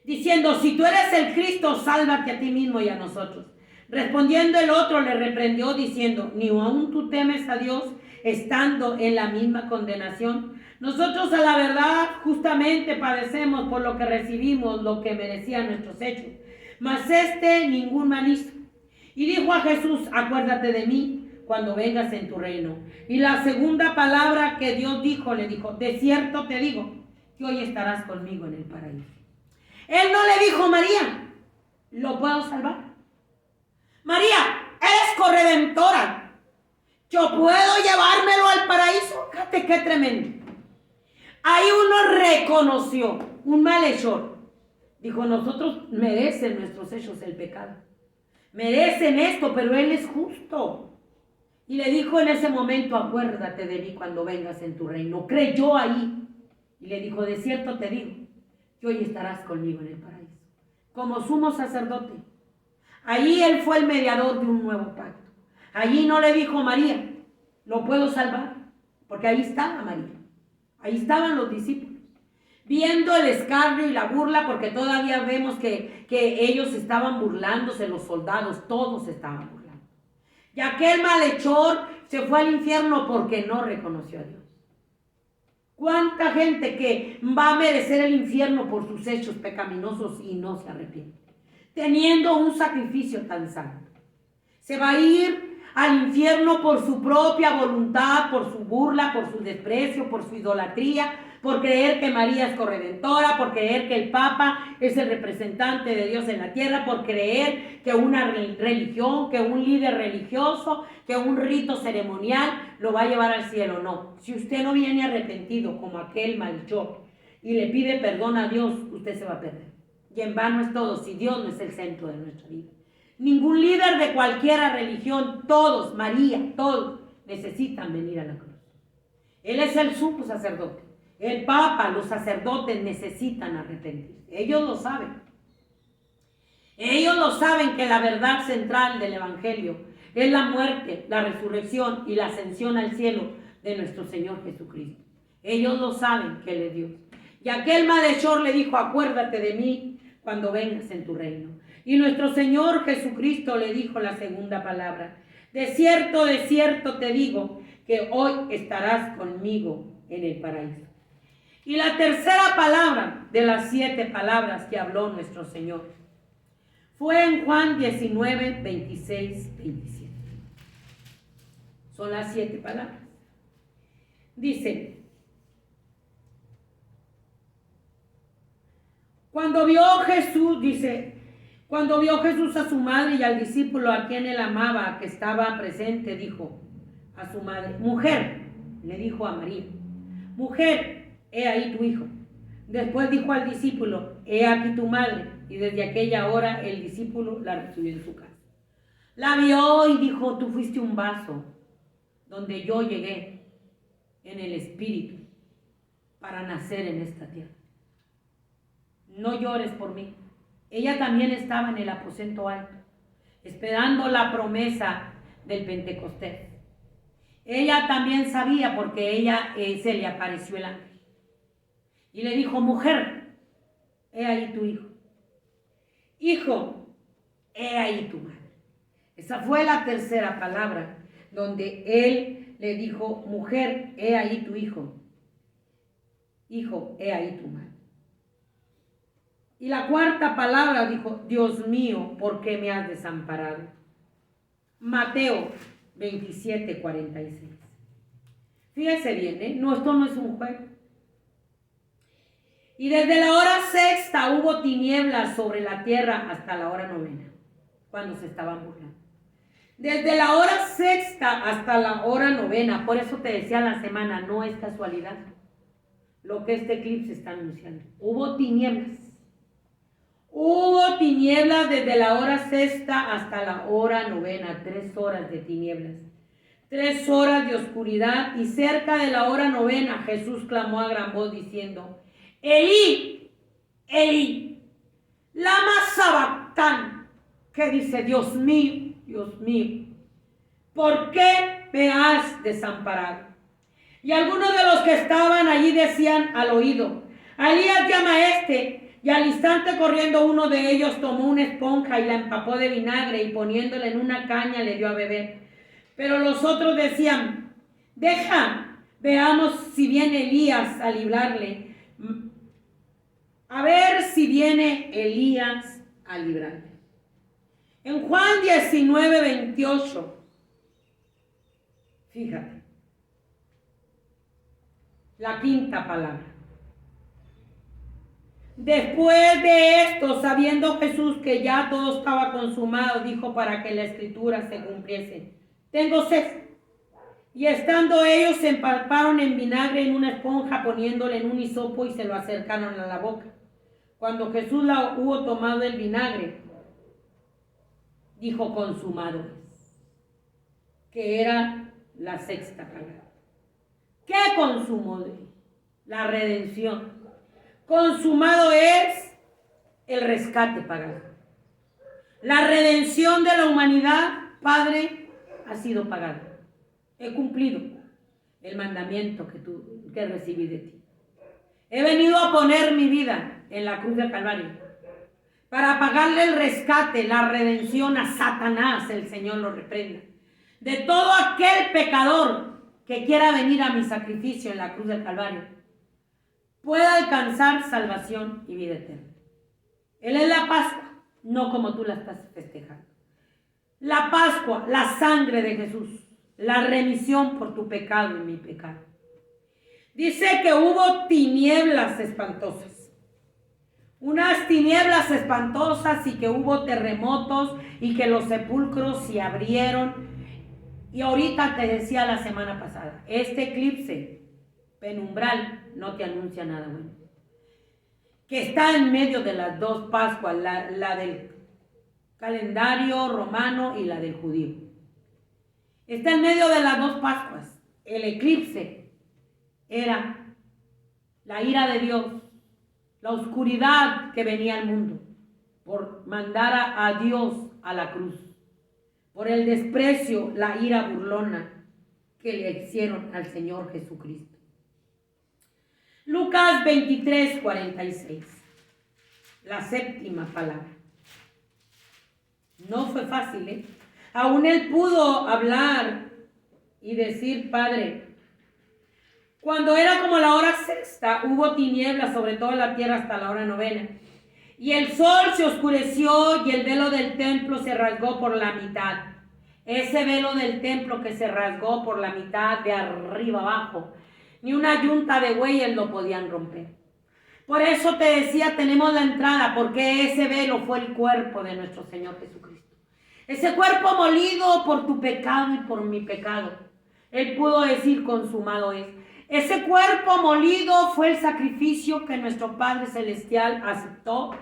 Diciendo, si tú eres el Cristo, sálvate a ti mismo y a nosotros. Respondiendo el otro le reprendió diciendo, ni aún tú temes a Dios estando en la misma condenación. Nosotros a la verdad justamente padecemos por lo que recibimos, lo que merecían nuestros hechos. Mas ningún mal hizo. Y dijo a Jesús, acuérdate de mí cuando vengas en tu reino. Y la segunda palabra que Dios dijo, le dijo, de cierto te digo, que hoy estarás conmigo en el paraíso. Él no le dijo, María, ¿lo puedo salvar? María, eres corredentora. Yo puedo llevármelo al paraíso. Fíjate qué tremendo. Ahí uno reconoció, un malhechor. Dijo, nosotros merecen nuestros hechos el pecado. Merecen esto, pero Él es justo. Y le dijo en ese momento, acuérdate de mí cuando vengas en tu reino. Creyó ahí. Y le dijo, de cierto te digo, que hoy estarás conmigo en el paraíso. Como sumo sacerdote. Allí Él fue el mediador de un nuevo pacto. Allí no le dijo, María, ¿lo puedo salvar? Porque ahí estaba María. Ahí estaban los discípulos. Viendo el escarnio y la burla, porque todavía vemos que ellos estaban burlándose, los soldados, todos estaban burlando. Y aquel malhechor se fue al infierno porque no reconoció a Dios. ¿Cuánta gente que va a merecer el infierno por sus hechos pecaminosos y no se arrepiente? Teniendo un sacrificio tan santo. Se va a ir al infierno por su propia voluntad, por su burla, por su desprecio, por su idolatría, por creer que María es corredentora, por creer que el Papa es el representante de Dios en la tierra, por creer que una religión, que un líder religioso, que un rito ceremonial lo va a llevar al cielo. No, si usted no viene arrepentido como aquel malhechor y le pide perdón a Dios, usted se va a perder. Y en vano es todo si Dios no es el centro de nuestra vida. Ningún líder de cualquier religión, todos, María, todos, necesitan venir a la cruz. Él es el sumo sacerdote. El Papa, los sacerdotes necesitan arrepentirse. Ellos lo saben. Ellos lo saben que la verdad central del Evangelio es la muerte, la resurrección y la ascensión al cielo de nuestro Señor Jesucristo. Ellos lo saben que Él es Dios. Y aquel malhechor le dijo, acuérdate de mí cuando vengas en tu reino. Y nuestro Señor Jesucristo le dijo la segunda palabra, de cierto te digo, que hoy estarás conmigo en el paraíso. Y la tercera palabra de las 7 palabras que habló nuestro Señor fue en Juan 19, 26, 27. Son las 7 palabras. Dice, cuando vio Jesús a su madre y al discípulo a quien él amaba, que estaba presente, dijo a su madre, mujer, le dijo a María, mujer, he ahí tu hijo. Después dijo al discípulo, he aquí tu madre. Y desde aquella hora el discípulo la recibió en su casa. La vio y dijo, tú fuiste un vaso donde yo llegué en el espíritu para nacer en esta tierra. No llores por mí. Ella también estaba en el aposento alto, esperando la promesa del Pentecostés. Ella también sabía porque ella se le apareció el ángel. Y le dijo, mujer, he ahí tu hijo. Hijo, he ahí tu madre. Esa fue la tercera palabra, donde él le dijo, mujer, he ahí tu hijo. Hijo, he ahí tu madre. Y la cuarta palabra dijo, Dios mío, ¿por qué me has desamparado? Mateo 27, 46. Fíjese bien, no, esto no es un juego. Y desde la hora sexta hubo tinieblas sobre la tierra hasta la hora novena, cuando se estaban burlando. Desde la hora sexta hasta la hora novena, por eso te decía la semana, no es casualidad lo que este eclipse está anunciando. Hubo tinieblas. Hubo tinieblas desde la hora sexta hasta la hora novena, 3 horas de tinieblas, 3 horas de oscuridad, y cerca de la hora novena Jesús clamó a gran voz diciendo, Elí, Elí, lama sabactán, que dice, Dios mío, ¿por qué me has desamparado? Y algunos de los que estaban allí decían al oído, Elías llama a este. Y al instante corriendo uno de ellos tomó una esponja y la empapó de vinagre y poniéndola en una caña le dio a beber. Pero los otros decían, deja, veamos si viene Elías a librarle. A ver si viene Elías a librarle. En Juan 19, 28, fíjate, la quinta palabra. Después de esto, sabiendo Jesús que ya todo estaba consumado, dijo para que la escritura se cumpliese, tengo sed. Y estando ellos se empaparon en vinagre en una esponja, poniéndole en un hisopo y se lo acercaron a la boca. Cuando Jesús la hubo tomado el vinagre, dijo consumado es, que era la sexta palabra. ¿Qué consumó? La redención. Consumado es el rescate pagado. La redención de la humanidad, Padre, ha sido pagada. He cumplido el mandamiento que recibí de ti. He venido a poner mi vida en la cruz del Calvario para pagarle el rescate, la redención a Satanás, el Señor lo reprenda, de todo aquel pecador que quiera venir a mi sacrificio en la cruz del Calvario pueda alcanzar salvación y vida eterna. Él es la Pascua, no como tú la estás festejando. La Pascua, la sangre de Jesús, la remisión por tu pecado y mi pecado. Dice que hubo tinieblas espantosas. Unas tinieblas espantosas y que hubo terremotos y que los sepulcros se abrieron. Y ahorita te decía la semana pasada, este eclipse penumbral no te anuncia nada bueno. Que está en medio de las dos Pascuas, la del calendario romano y la del judío. Está en medio de las dos Pascuas. El eclipse era la ira de Dios, la oscuridad que venía al mundo, por mandar a Dios a la cruz, por el desprecio, la ira burlona que le hicieron al Señor Jesucristo. Lucas 23, 46, la séptima palabra. No fue fácil, ¿eh? Aún él pudo hablar y decir, Padre, cuando era como la hora sexta, hubo tinieblas sobre toda la tierra hasta la hora novena. Y el sol se oscureció y el velo del templo se rasgó por la mitad. Ese velo del templo que se rasgó por la mitad de arriba abajo, ni una yunta de bueyes lo podían romper. Por eso te decía, tenemos la entrada, porque ese velo fue el cuerpo de nuestro Señor Jesucristo. Ese cuerpo molido por tu pecado y por mi pecado. Él pudo decir, consumado es. Ese cuerpo molido fue el sacrificio que nuestro Padre Celestial aceptó.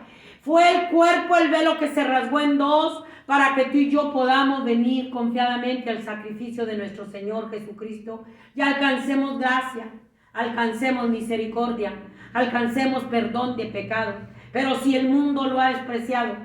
Fue el cuerpo, el velo que se rasgó en dos para que tú y yo podamos venir confiadamente al sacrificio de nuestro Señor Jesucristo y alcancemos gracia, alcancemos misericordia, alcancemos perdón de pecados. Pero si el mundo lo ha despreciado,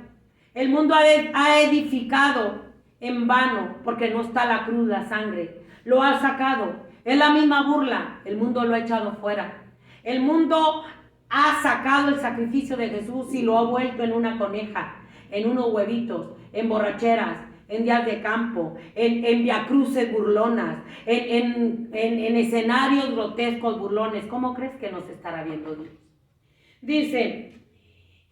el mundo ha edificado en vano, porque no está la cruz, la sangre, lo ha sacado. Es la misma burla, el mundo lo ha echado fuera. El mundo ha sacado el sacrificio de Jesús y lo ha vuelto en una coneja, en unos huevitos, en borracheras, en días de campo, en viacruces burlonas, en escenarios grotescos burlones. ¿Cómo crees que nos estará viendo Dios? Dice,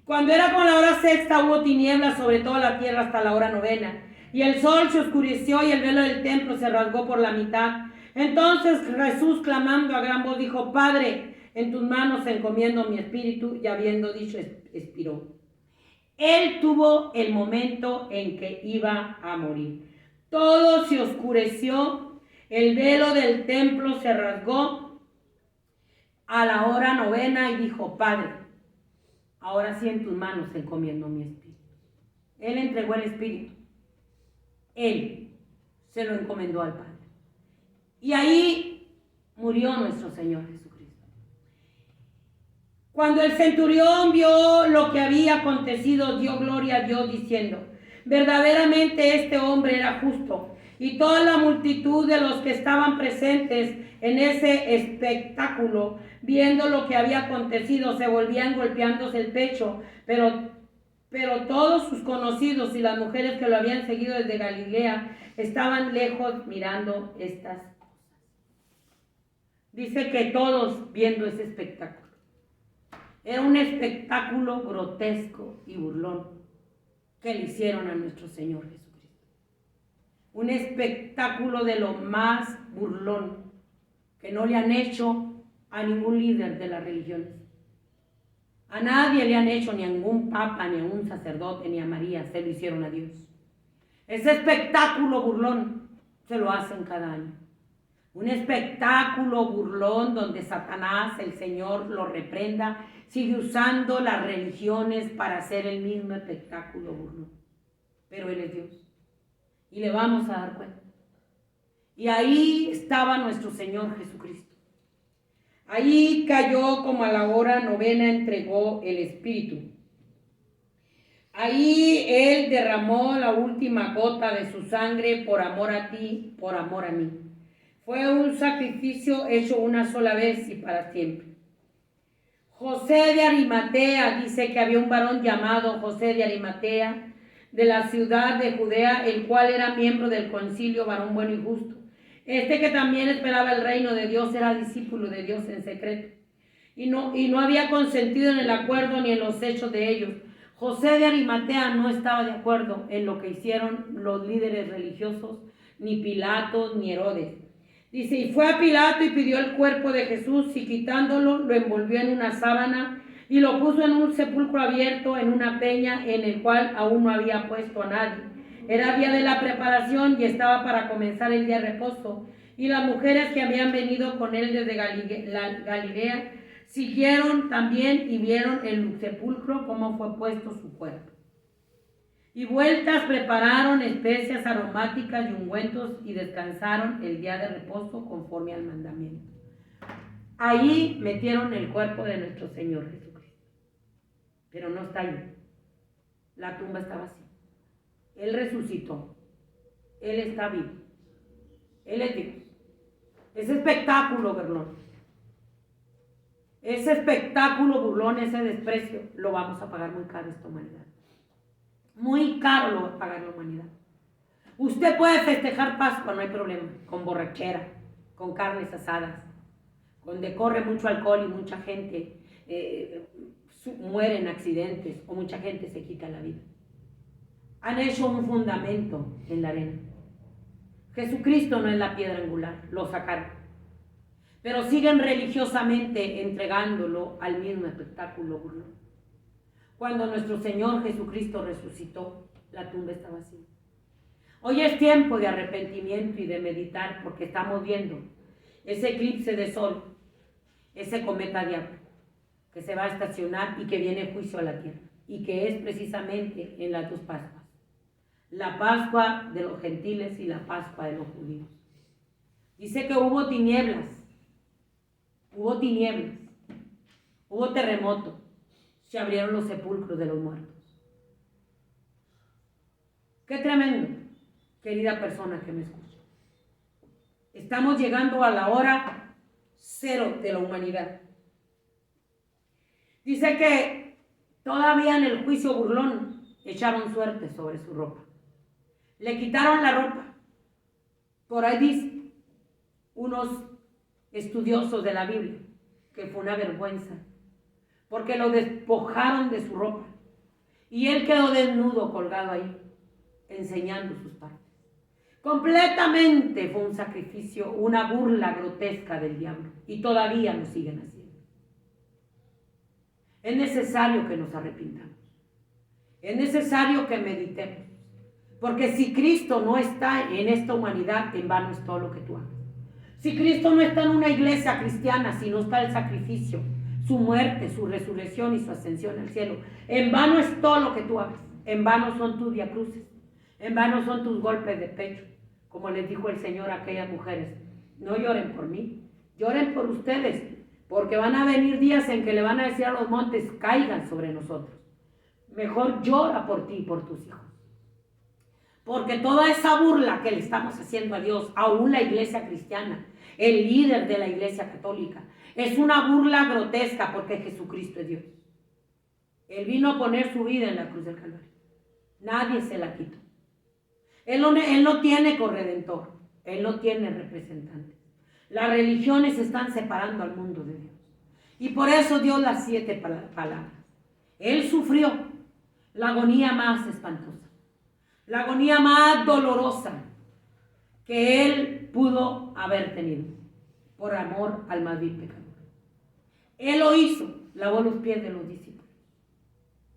cuando era como la hora sexta hubo tinieblas sobre toda la tierra hasta la hora novena, y el sol se oscureció y el velo del templo se rasgó por la mitad. Entonces Jesús, clamando a gran voz, dijo, Padre, en tus manos encomiendo mi espíritu, y habiendo dicho, expiró. Él tuvo el momento en que iba a morir. Todo se oscureció, el velo del templo se rasgó a la hora novena y dijo, Padre, ahora sí en tus manos encomiendo mi espíritu. Él entregó el espíritu. Él se lo encomendó al Padre. Y ahí murió nuestro Señor Jesucristo. Cuando el centurión vio lo que había acontecido, dio gloria a Dios diciendo, verdaderamente este hombre era justo. Y toda la multitud de los que estaban presentes en ese espectáculo, viendo lo que había acontecido, se volvían golpeándose el pecho, pero todos sus conocidos y las mujeres que lo habían seguido desde Galilea estaban lejos mirando estas cosas. Dice que todos viendo ese espectáculo. Era un espectáculo grotesco y burlón que le hicieron a nuestro Señor Jesucristo. Un espectáculo de lo más burlón que no le han hecho a ningún líder de las religiones. A nadie le han hecho, ni a ningún papa, ni a un sacerdote, ni a María, se lo hicieron a Dios. Ese espectáculo burlón se lo hacen cada año. Un espectáculo burlón donde Satanás, el Señor, lo reprenda, sigue usando las religiones para hacer el mismo espectáculo burlón. Pero Él es Dios. Y le vamos a dar cuenta. Y ahí estaba nuestro Señor Jesucristo. Ahí cayó como a la hora novena, entregó el Espíritu. Ahí Él derramó la última gota de su sangre por amor a ti, por amor a mí. Fue un sacrificio hecho una sola vez y para siempre. José de Arimatea, dice que había un varón llamado José de Arimatea, de la ciudad de Judea, el cual era miembro del concilio, varón bueno y justo. Este que también esperaba el reino de Dios era discípulo de Dios en secreto. Y no había consentido en el acuerdo ni en los hechos de ellos. José de Arimatea no estaba de acuerdo en lo que hicieron los líderes religiosos, ni Pilato, ni Herodes. Dice, y fue a Pilato y pidió el cuerpo de Jesús, y quitándolo, lo envolvió en una sábana y lo puso en un sepulcro abierto, en una peña, en el cual aún no había puesto a nadie. Era día de la preparación y estaba para comenzar el día de reposo. Y las mujeres que habían venido con él desde Galilea siguieron también y vieron el sepulcro, cómo fue puesto su cuerpo. Y vueltas prepararon especias aromáticas y ungüentos y descansaron el día de reposo conforme al mandamiento. Ahí metieron el cuerpo de nuestro Señor Jesucristo. Pero no está ahí. La tumba está vacía. Él resucitó. Él está vivo. Él es Dios. Ese espectáculo, burlón. Ese espectáculo burlón, ese desprecio, lo vamos a pagar muy caro esta humanidad. Muy caro lo va a pagar la humanidad. Usted puede festejar Pascua, no hay problema, con borrachera, con carnes asadas, donde corre mucho alcohol y mucha gente muere en accidentes o mucha gente se quita la vida. Han hecho un fundamento en la arena. Jesucristo no es la piedra angular, lo sacaron. Pero siguen religiosamente entregándolo al mismo espectáculo burlón. Cuando nuestro Señor Jesucristo resucitó, la tumba está vacía. Hoy es tiempo de arrepentimiento y de meditar, porque estamos viendo ese eclipse de sol, ese cometa diablo, que se va a estacionar y que viene juicio a la tierra, y que es precisamente en las dos Pascuas. La Pascua de los gentiles y la Pascua de los judíos. Dice que hubo tinieblas, hubo terremoto, se abrieron los sepulcros de los muertos. Qué tremendo, querida persona que me escucha. Estamos llegando a la hora cero de la humanidad. Dice que todavía en el juicio burlón echaron suerte sobre su ropa. Le quitaron la ropa. Por ahí dice unos estudiosos de la Biblia que fue una vergüenza, porque lo despojaron de su ropa y él quedó desnudo colgado ahí, enseñando sus partes. Completamente fue un sacrificio, una burla grotesca del diablo, y todavía lo siguen haciendo. Es necesario que nos arrepintamos, es necesario que meditemos, porque si Cristo no está en esta humanidad, en vano es todo lo que tú hagas. Si Cristo no está en una iglesia cristiana, si no está el sacrificio, su muerte, su resurrección y su ascensión al cielo, en vano es todo lo que tú hagas. En vano son tus viacruces, en vano son tus golpes de pecho. Como les dijo el Señor a aquellas mujeres, no lloren por mí, lloren por ustedes, porque van a venir días en que le van a decir a los montes, caigan sobre nosotros. Mejor llora por ti y por tus hijos. Porque toda esa burla que le estamos haciendo a Dios, aún la iglesia cristiana, el líder de la iglesia católica, es una burla grotesca, porque Jesucristo es Dios. Él vino a poner su vida en la cruz del Calvario. Nadie se la quitó. Él no tiene corredentor. Él no tiene representante. Las religiones están separando al mundo de Dios. Y por eso dio las 7 palabras. Él sufrió la agonía más espantosa, la agonía más dolorosa que él pudo haber tenido, por amor al más vil pecador. Él lo hizo, lavó los pies de los discípulos,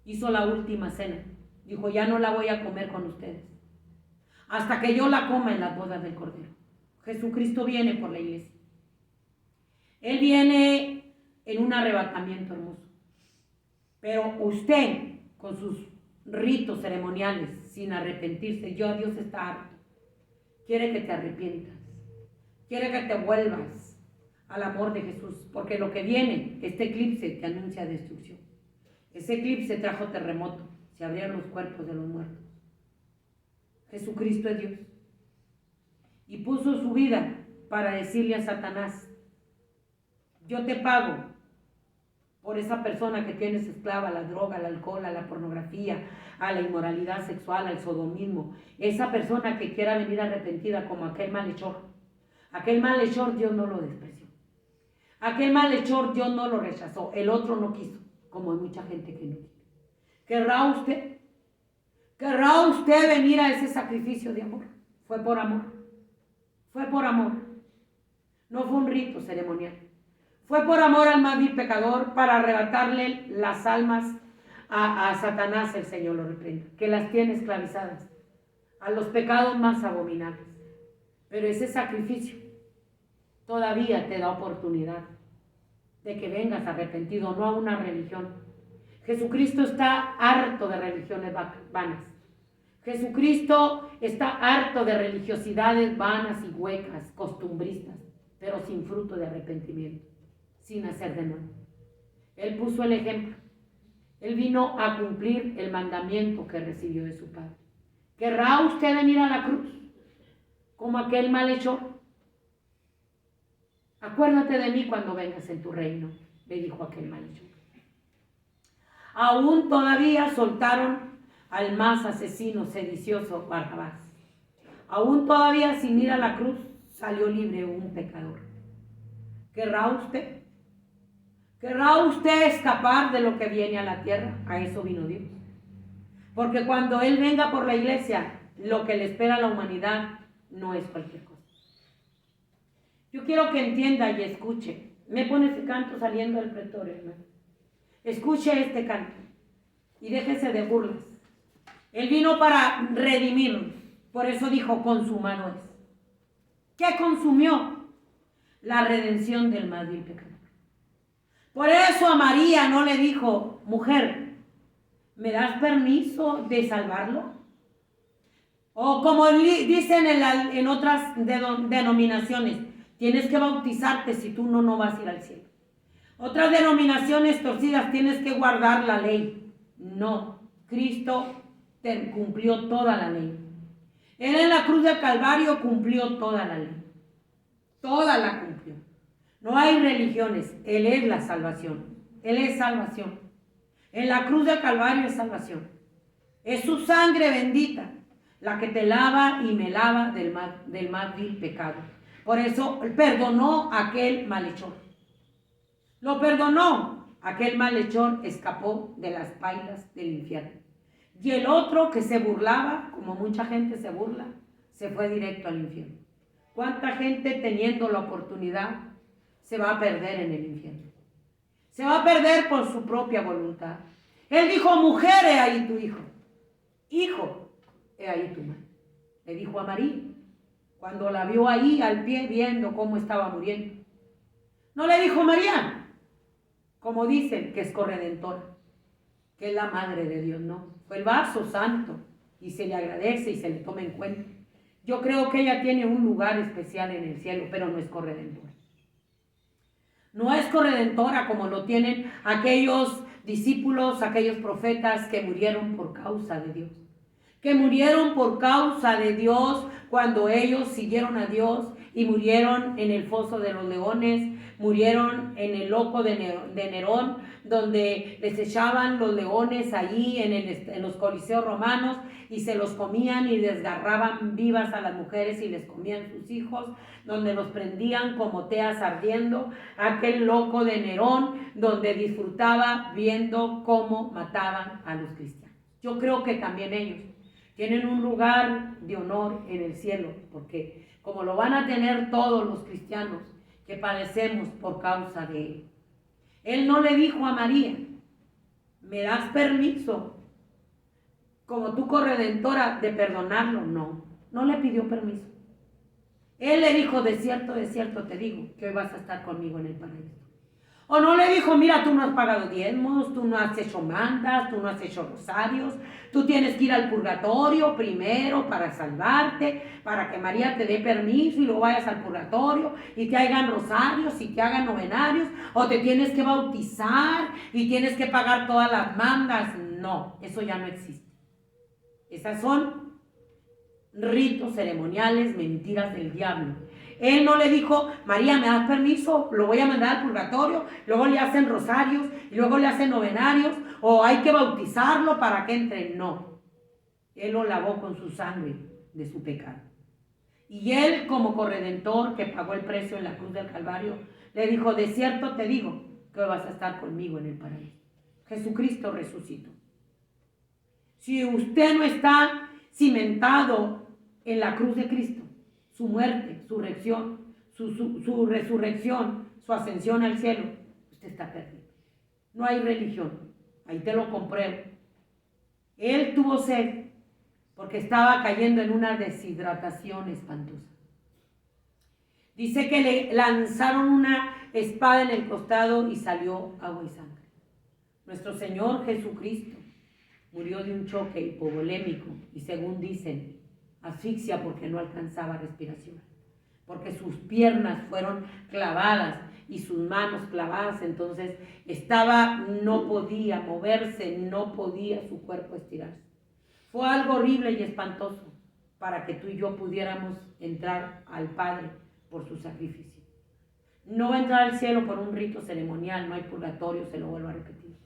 hizo la última cena, dijo, ya no la voy a comer con ustedes, hasta que yo la coma en las bodas del Cordero. Jesucristo viene por la iglesia. Él viene en un arrebatamiento hermoso, pero usted, con sus ritos ceremoniales, sin arrepentirse, Dios está harto. Quiere que te arrepientas, quiere que te vuelvas al amor de Jesús, porque lo que viene, este eclipse te anuncia destrucción. Ese eclipse trajo terremoto, se abrieron los cuerpos de los muertos. Jesucristo es Dios y puso su vida para decirle a Satanás, yo te pago por esa persona que tienes esclava a la droga, al alcohol, a la pornografía, a la inmoralidad sexual, al sodomismo. Esa persona que quiera venir arrepentida como aquel malhechor. Aquel malhechor Dios no lo despreció. Aquel malhechor Dios no lo rechazó. El otro no quiso, como hay mucha gente que no quiere. ¿Querrá usted? ¿Querrá usted venir a ese sacrificio de amor? Fue por amor. Fue por amor. No fue un rito ceremonial. Fue por amor al más vil pecador, para arrebatarle las almas a Satanás. El Señor lo reprenda, que las tiene esclavizadas a los pecados más abominables. Pero ese sacrificio todavía te da oportunidad de que vengas arrepentido, no a una religión. Jesucristo está harto de religiones vanas. Jesucristo está harto de religiosidades vanas y huecas, costumbristas, pero sin fruto de arrepentimiento. sin nacer de nuevo. Él puso el ejemplo. Él vino a cumplir el mandamiento que recibió de su Padre. ¿Querrá usted venir a la cruz como aquel malhechor? Acuérdate de mí cuando vengas en tu reino, le dijo aquel malhechor. Aún todavía soltaron al más asesino sedicioso Barrabás. Aún todavía sin ir a la cruz salió libre un pecador. ¿Querrá usted? ¿Querrá usted escapar de lo que viene a la tierra? A eso vino Dios. Porque cuando Él venga por la iglesia, lo que le espera a la humanidad no es cualquier cosa. Yo quiero que entienda y escuche. Me pone ese canto saliendo del pretorio, hermano. Escuche este canto y déjese de burlas. Él vino para redimirnos. Por eso dijo, consumado es. ¿Qué consumió? La redención del más vil pecador. Por eso a María no le dijo, mujer, ¿me das permiso de salvarlo? O como dicen en otras denominaciones, tienes que bautizarte, si tú no vas a ir al cielo. Otras denominaciones torcidas, tienes que guardar la ley. No, Cristo cumplió toda la ley. Él en la cruz del Calvario cumplió toda la ley. Toda la cumplió. No hay religiones, Él es la salvación. Él es salvación. En la cruz del Calvario es salvación. Es su sangre bendita la que te lava y me lava del más vil pecado. Por eso perdonó a aquel malhechor. Lo perdonó. Aquel malhechor escapó de las pailas del infierno. Y el otro que se burlaba, como mucha gente se burla, se fue directo al infierno. ¿Cuánta gente teniendo la oportunidad se va a perder en el infierno? Se va a perder por su propia voluntad. Él dijo, mujer, he ahí tu hijo. Hijo, he ahí tu madre. Le dijo a María, cuando la vio ahí al pie viendo cómo estaba muriendo. No le dijo María, como dicen que es corredentora, que es la madre de Dios, no. Fue el vaso santo y se le agradece y se le toma en cuenta. Yo creo que ella tiene un lugar especial en el cielo, pero no es corredentora. No es corredentora como lo tienen aquellos discípulos, aquellos profetas que murieron por causa de Dios. Que murieron por causa de Dios cuando ellos siguieron a Dios y murieron en el foso de los leones, murieron en el loco de Nerón, donde les echaban los leones ahí en los coliseos romanos y se los comían y desgarraban vivas a las mujeres y les comían sus hijos, donde los prendían como teas ardiendo, aquel loco de Nerón, donde disfrutaba viendo cómo mataban a los cristianos. Yo creo que también ellos tienen un lugar de honor en el cielo, porque como lo van a tener todos los cristianos que padecemos por causa de Él. Él no le dijo a María, ¿me das permiso como tu corredentora de perdonarlo? No, no le pidió permiso. Él le dijo, de cierto te digo, que hoy vas a estar conmigo en el paraíso. O no le dijo, mira, tú no has pagado diezmos, tú no has hecho mandas, tú no has hecho rosarios, tú tienes que ir al purgatorio primero para salvarte, para que María te dé permiso y luego vayas al purgatorio y te hagan rosarios y te hagan novenarios, o te tienes que bautizar y tienes que pagar todas las mandas. No, eso ya no existe. Esas son ritos ceremoniales, mentiras del diablo. Él no le dijo, María, ¿me das permiso? Lo voy a mandar al purgatorio, luego le hacen rosarios, y luego le hacen novenarios, o hay que bautizarlo para que entre. No, Él lo lavó con su sangre de su pecado. Y Él, como corredentor que pagó el precio en la cruz del Calvario, le dijo, de cierto te digo que hoy vas a estar conmigo en el paraíso. Jesucristo resucitó. Si usted no está cimentado en la cruz de Cristo, su muerte, su resurrección, su ascensión al cielo, usted está perdido. No hay religión, ahí te lo compruebo. Él tuvo sed porque estaba cayendo en una deshidratación espantosa. Dice que le lanzaron una espada en el costado y salió agua y sangre. Nuestro Señor Jesucristo murió de un choque hipovolémico y, según dicen, asfixia porque no alcanzaba respiración. porque sus piernas fueron clavadas y sus manos clavadas, entonces no podía moverse, no podía su cuerpo estirarse. Fue algo horrible y espantoso para que tú y yo pudiéramos entrar al Padre por su sacrificio. No va a entrar al cielo por un rito ceremonial, no hay purgatorio, se lo vuelvo a repetir.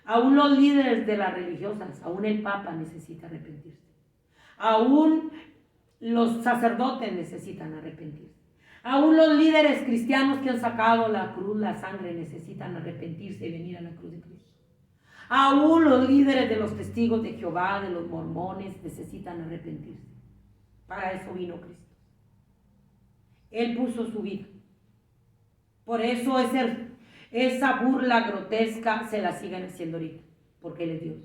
Aún los líderes de las religiosas, aún el Papa necesita arrepentirse. Aún los sacerdotes necesitan arrepentirse. Aún los líderes cristianos que han sacado la cruz, la sangre, necesitan arrepentirse y venir a la cruz de Cristo. Aún los líderes de los testigos de Jehová, de los mormones, necesitan arrepentirse. Para eso vino Cristo. Él puso su vida. Por eso esa burla grotesca se la siguen haciendo ahorita, porque Él es Dios.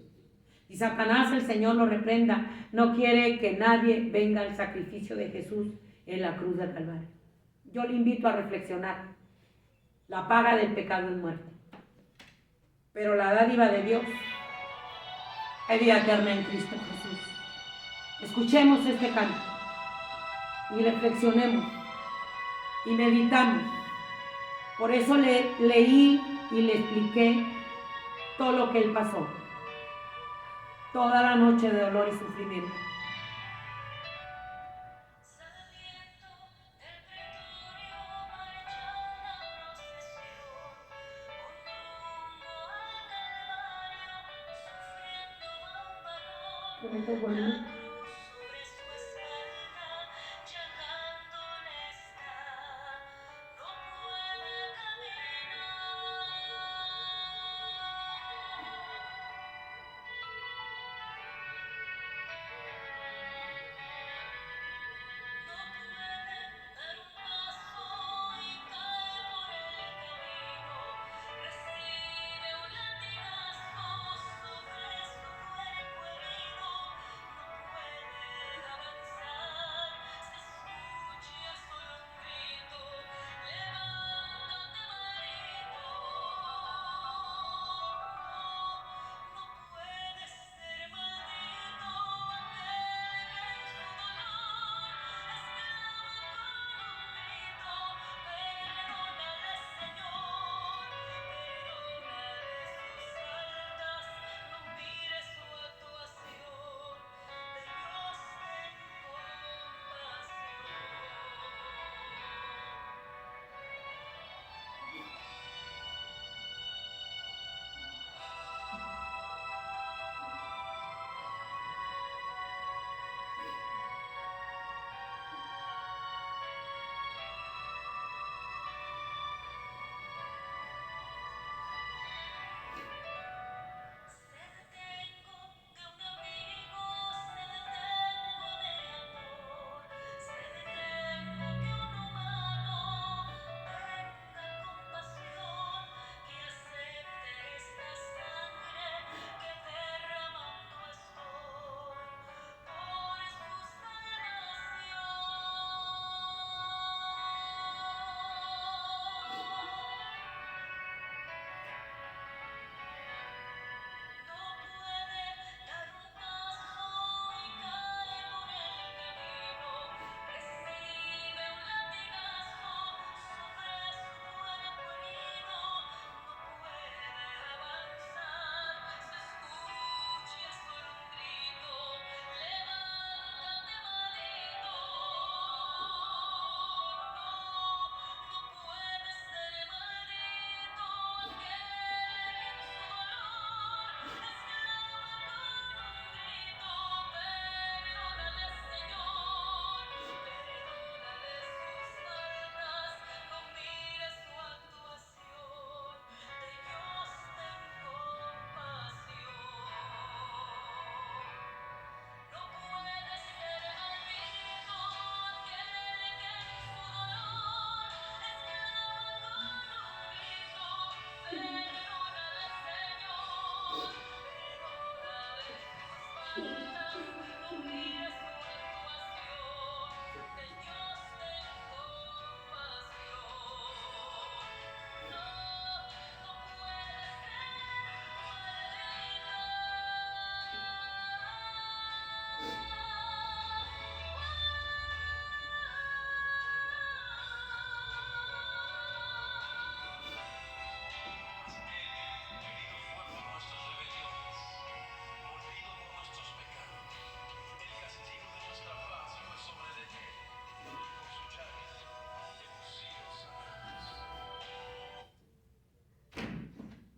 Y Satanás, el Señor lo reprenda, no quiere que nadie venga al sacrificio de Jesús en la cruz del Calvario. Yo le invito a reflexionar. La paga del pecado es muerte, pero la dádiva de Dios es vida eterna en Cristo Jesús. Escuchemos este canto y reflexionemos y meditamos. Por eso leí y le expliqué todo lo que Él pasó. Toda la noche de dolor y sufrimiento.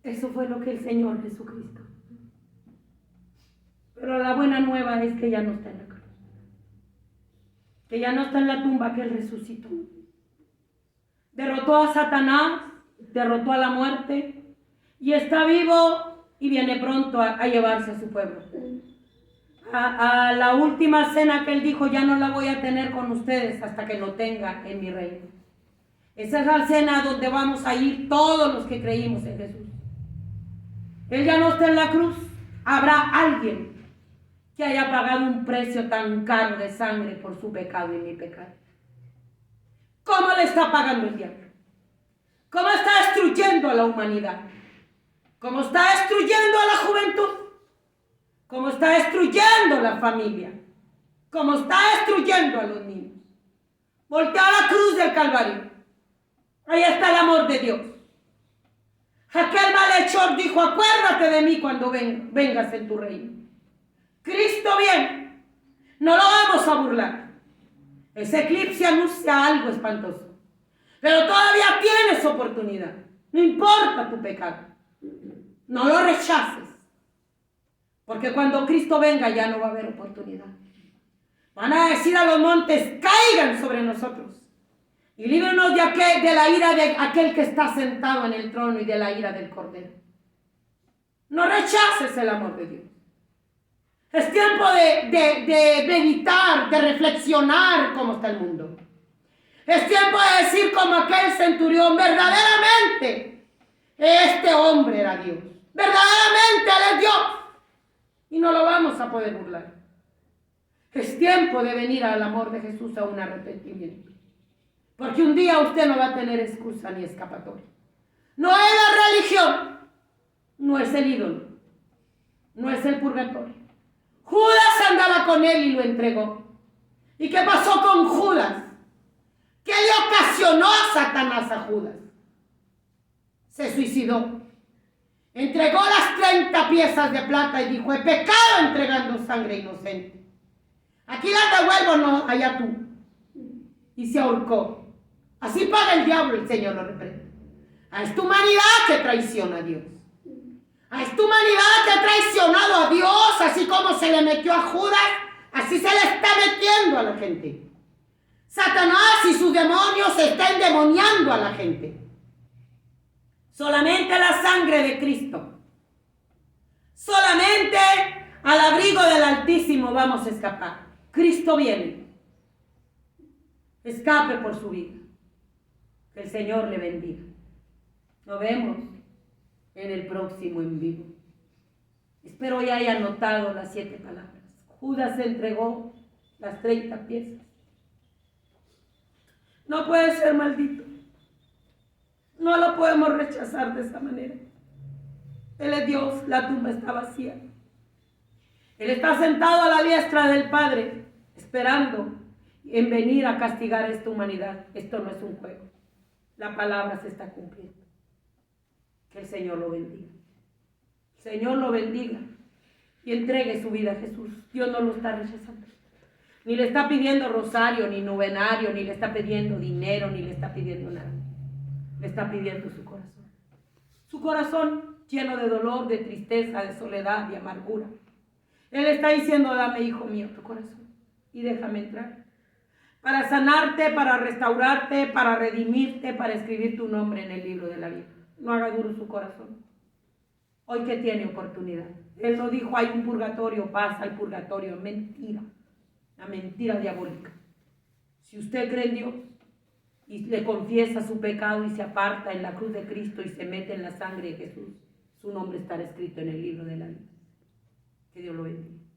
Eso fue lo que el Señor Jesucristo. Pero la buena nueva es que ya no está en la cruz. Que ya no está en la tumba, que Él resucitó. Derrotó a Satanás, derrotó a la muerte y está vivo y viene pronto a llevarse a su pueblo. A la última cena que Él dijo, ya no la voy a tener con ustedes hasta que lo tenga en mi reino. Esa es la cena donde vamos a ir todos los que creímos en Jesús. Él ya no está en la cruz. Habrá alguien que haya pagado un precio tan caro de sangre por su pecado y mi pecado. ¿Cómo le está pagando el diablo? ¿Cómo está destruyendo a la humanidad? ¿Cómo está destruyendo a la juventud? ¿Cómo está destruyendo la familia? ¿Cómo está destruyendo a los niños? Voltea a la cruz del Calvario. Ahí está el amor de Dios. Aquel malhechor dijo, acuérdate de mí cuando vengas en tu reino. Cristo viene. No lo vamos a burlar. Ese eclipse anuncia algo espantoso. Pero todavía tienes oportunidad. No importa tu pecado. No lo rechaces. Porque cuando Cristo venga ya no va a haber oportunidad. Van a decir a los montes, caigan sobre nosotros. Y líbranos de la ira de aquel que está sentado en el trono y de la ira del Cordero. No rechaces el amor de Dios. Es tiempo de meditar, de reflexionar cómo está el mundo. Es tiempo de decir como aquel centurión, verdaderamente este hombre era Dios. Verdaderamente Él es Dios. Y no lo vamos a poder burlar. Es tiempo de venir al amor de Jesús a un arrepentimiento. Porque un día usted no va a tener excusa ni escapatoria. No es la religión. No es el ídolo. No es el purgatorio. Judas andaba con él y lo entregó. ¿Y qué pasó con Judas? ¿Qué le ocasionó a Satanás a Judas? Se suicidó. Entregó las 30 piezas de plata y dijo, he pecado entregando sangre inocente. Aquí las devuelvo, no, allá tú. Y se ahorcó. Así paga el diablo, el Señor lo reprende. A esta humanidad que traiciona a Dios. A esta humanidad que ha traicionado a Dios, así como se le metió a Judas, así se le está metiendo a la gente. Satanás y sus demonios se están endemoniando a la gente. Solamente la sangre de Cristo. Solamente al abrigo del Altísimo vamos a escapar. Cristo viene. Escape por su vida. Que el Señor le bendiga. Nos vemos en el próximo en vivo. Espero ya haya notado las 7 palabras. Judas entregó las 30 piezas. No puede ser maldito. No lo podemos rechazar de esa manera. Él es Dios, la tumba está vacía. Él está sentado a la diestra del Padre, esperando en venir a castigar a esta humanidad. Esto no es un juego. La palabra se está cumpliendo. Que el Señor lo bendiga. El Señor lo bendiga y entregue su vida a Jesús. Dios no lo está rechazando. Ni le está pidiendo rosario, ni novenario, ni le está pidiendo dinero, ni le está pidiendo nada. Le está pidiendo su corazón. Su corazón lleno de dolor, de tristeza, de soledad, de amargura. Él está diciendo, dame, hijo mío, tu corazón y déjame entrar. Para sanarte, para restaurarte, para redimirte, para escribir tu nombre en el libro de la vida. No haga duro su corazón. Hoy que tiene oportunidad. Él no dijo, hay un purgatorio, pasa al purgatorio. Mentira. La mentira diabólica. Si usted cree en Dios y le confiesa su pecado y se aparta en la cruz de Cristo y se mete en la sangre de Jesús, su nombre estará escrito en el libro de la vida. Que Dios lo bendiga.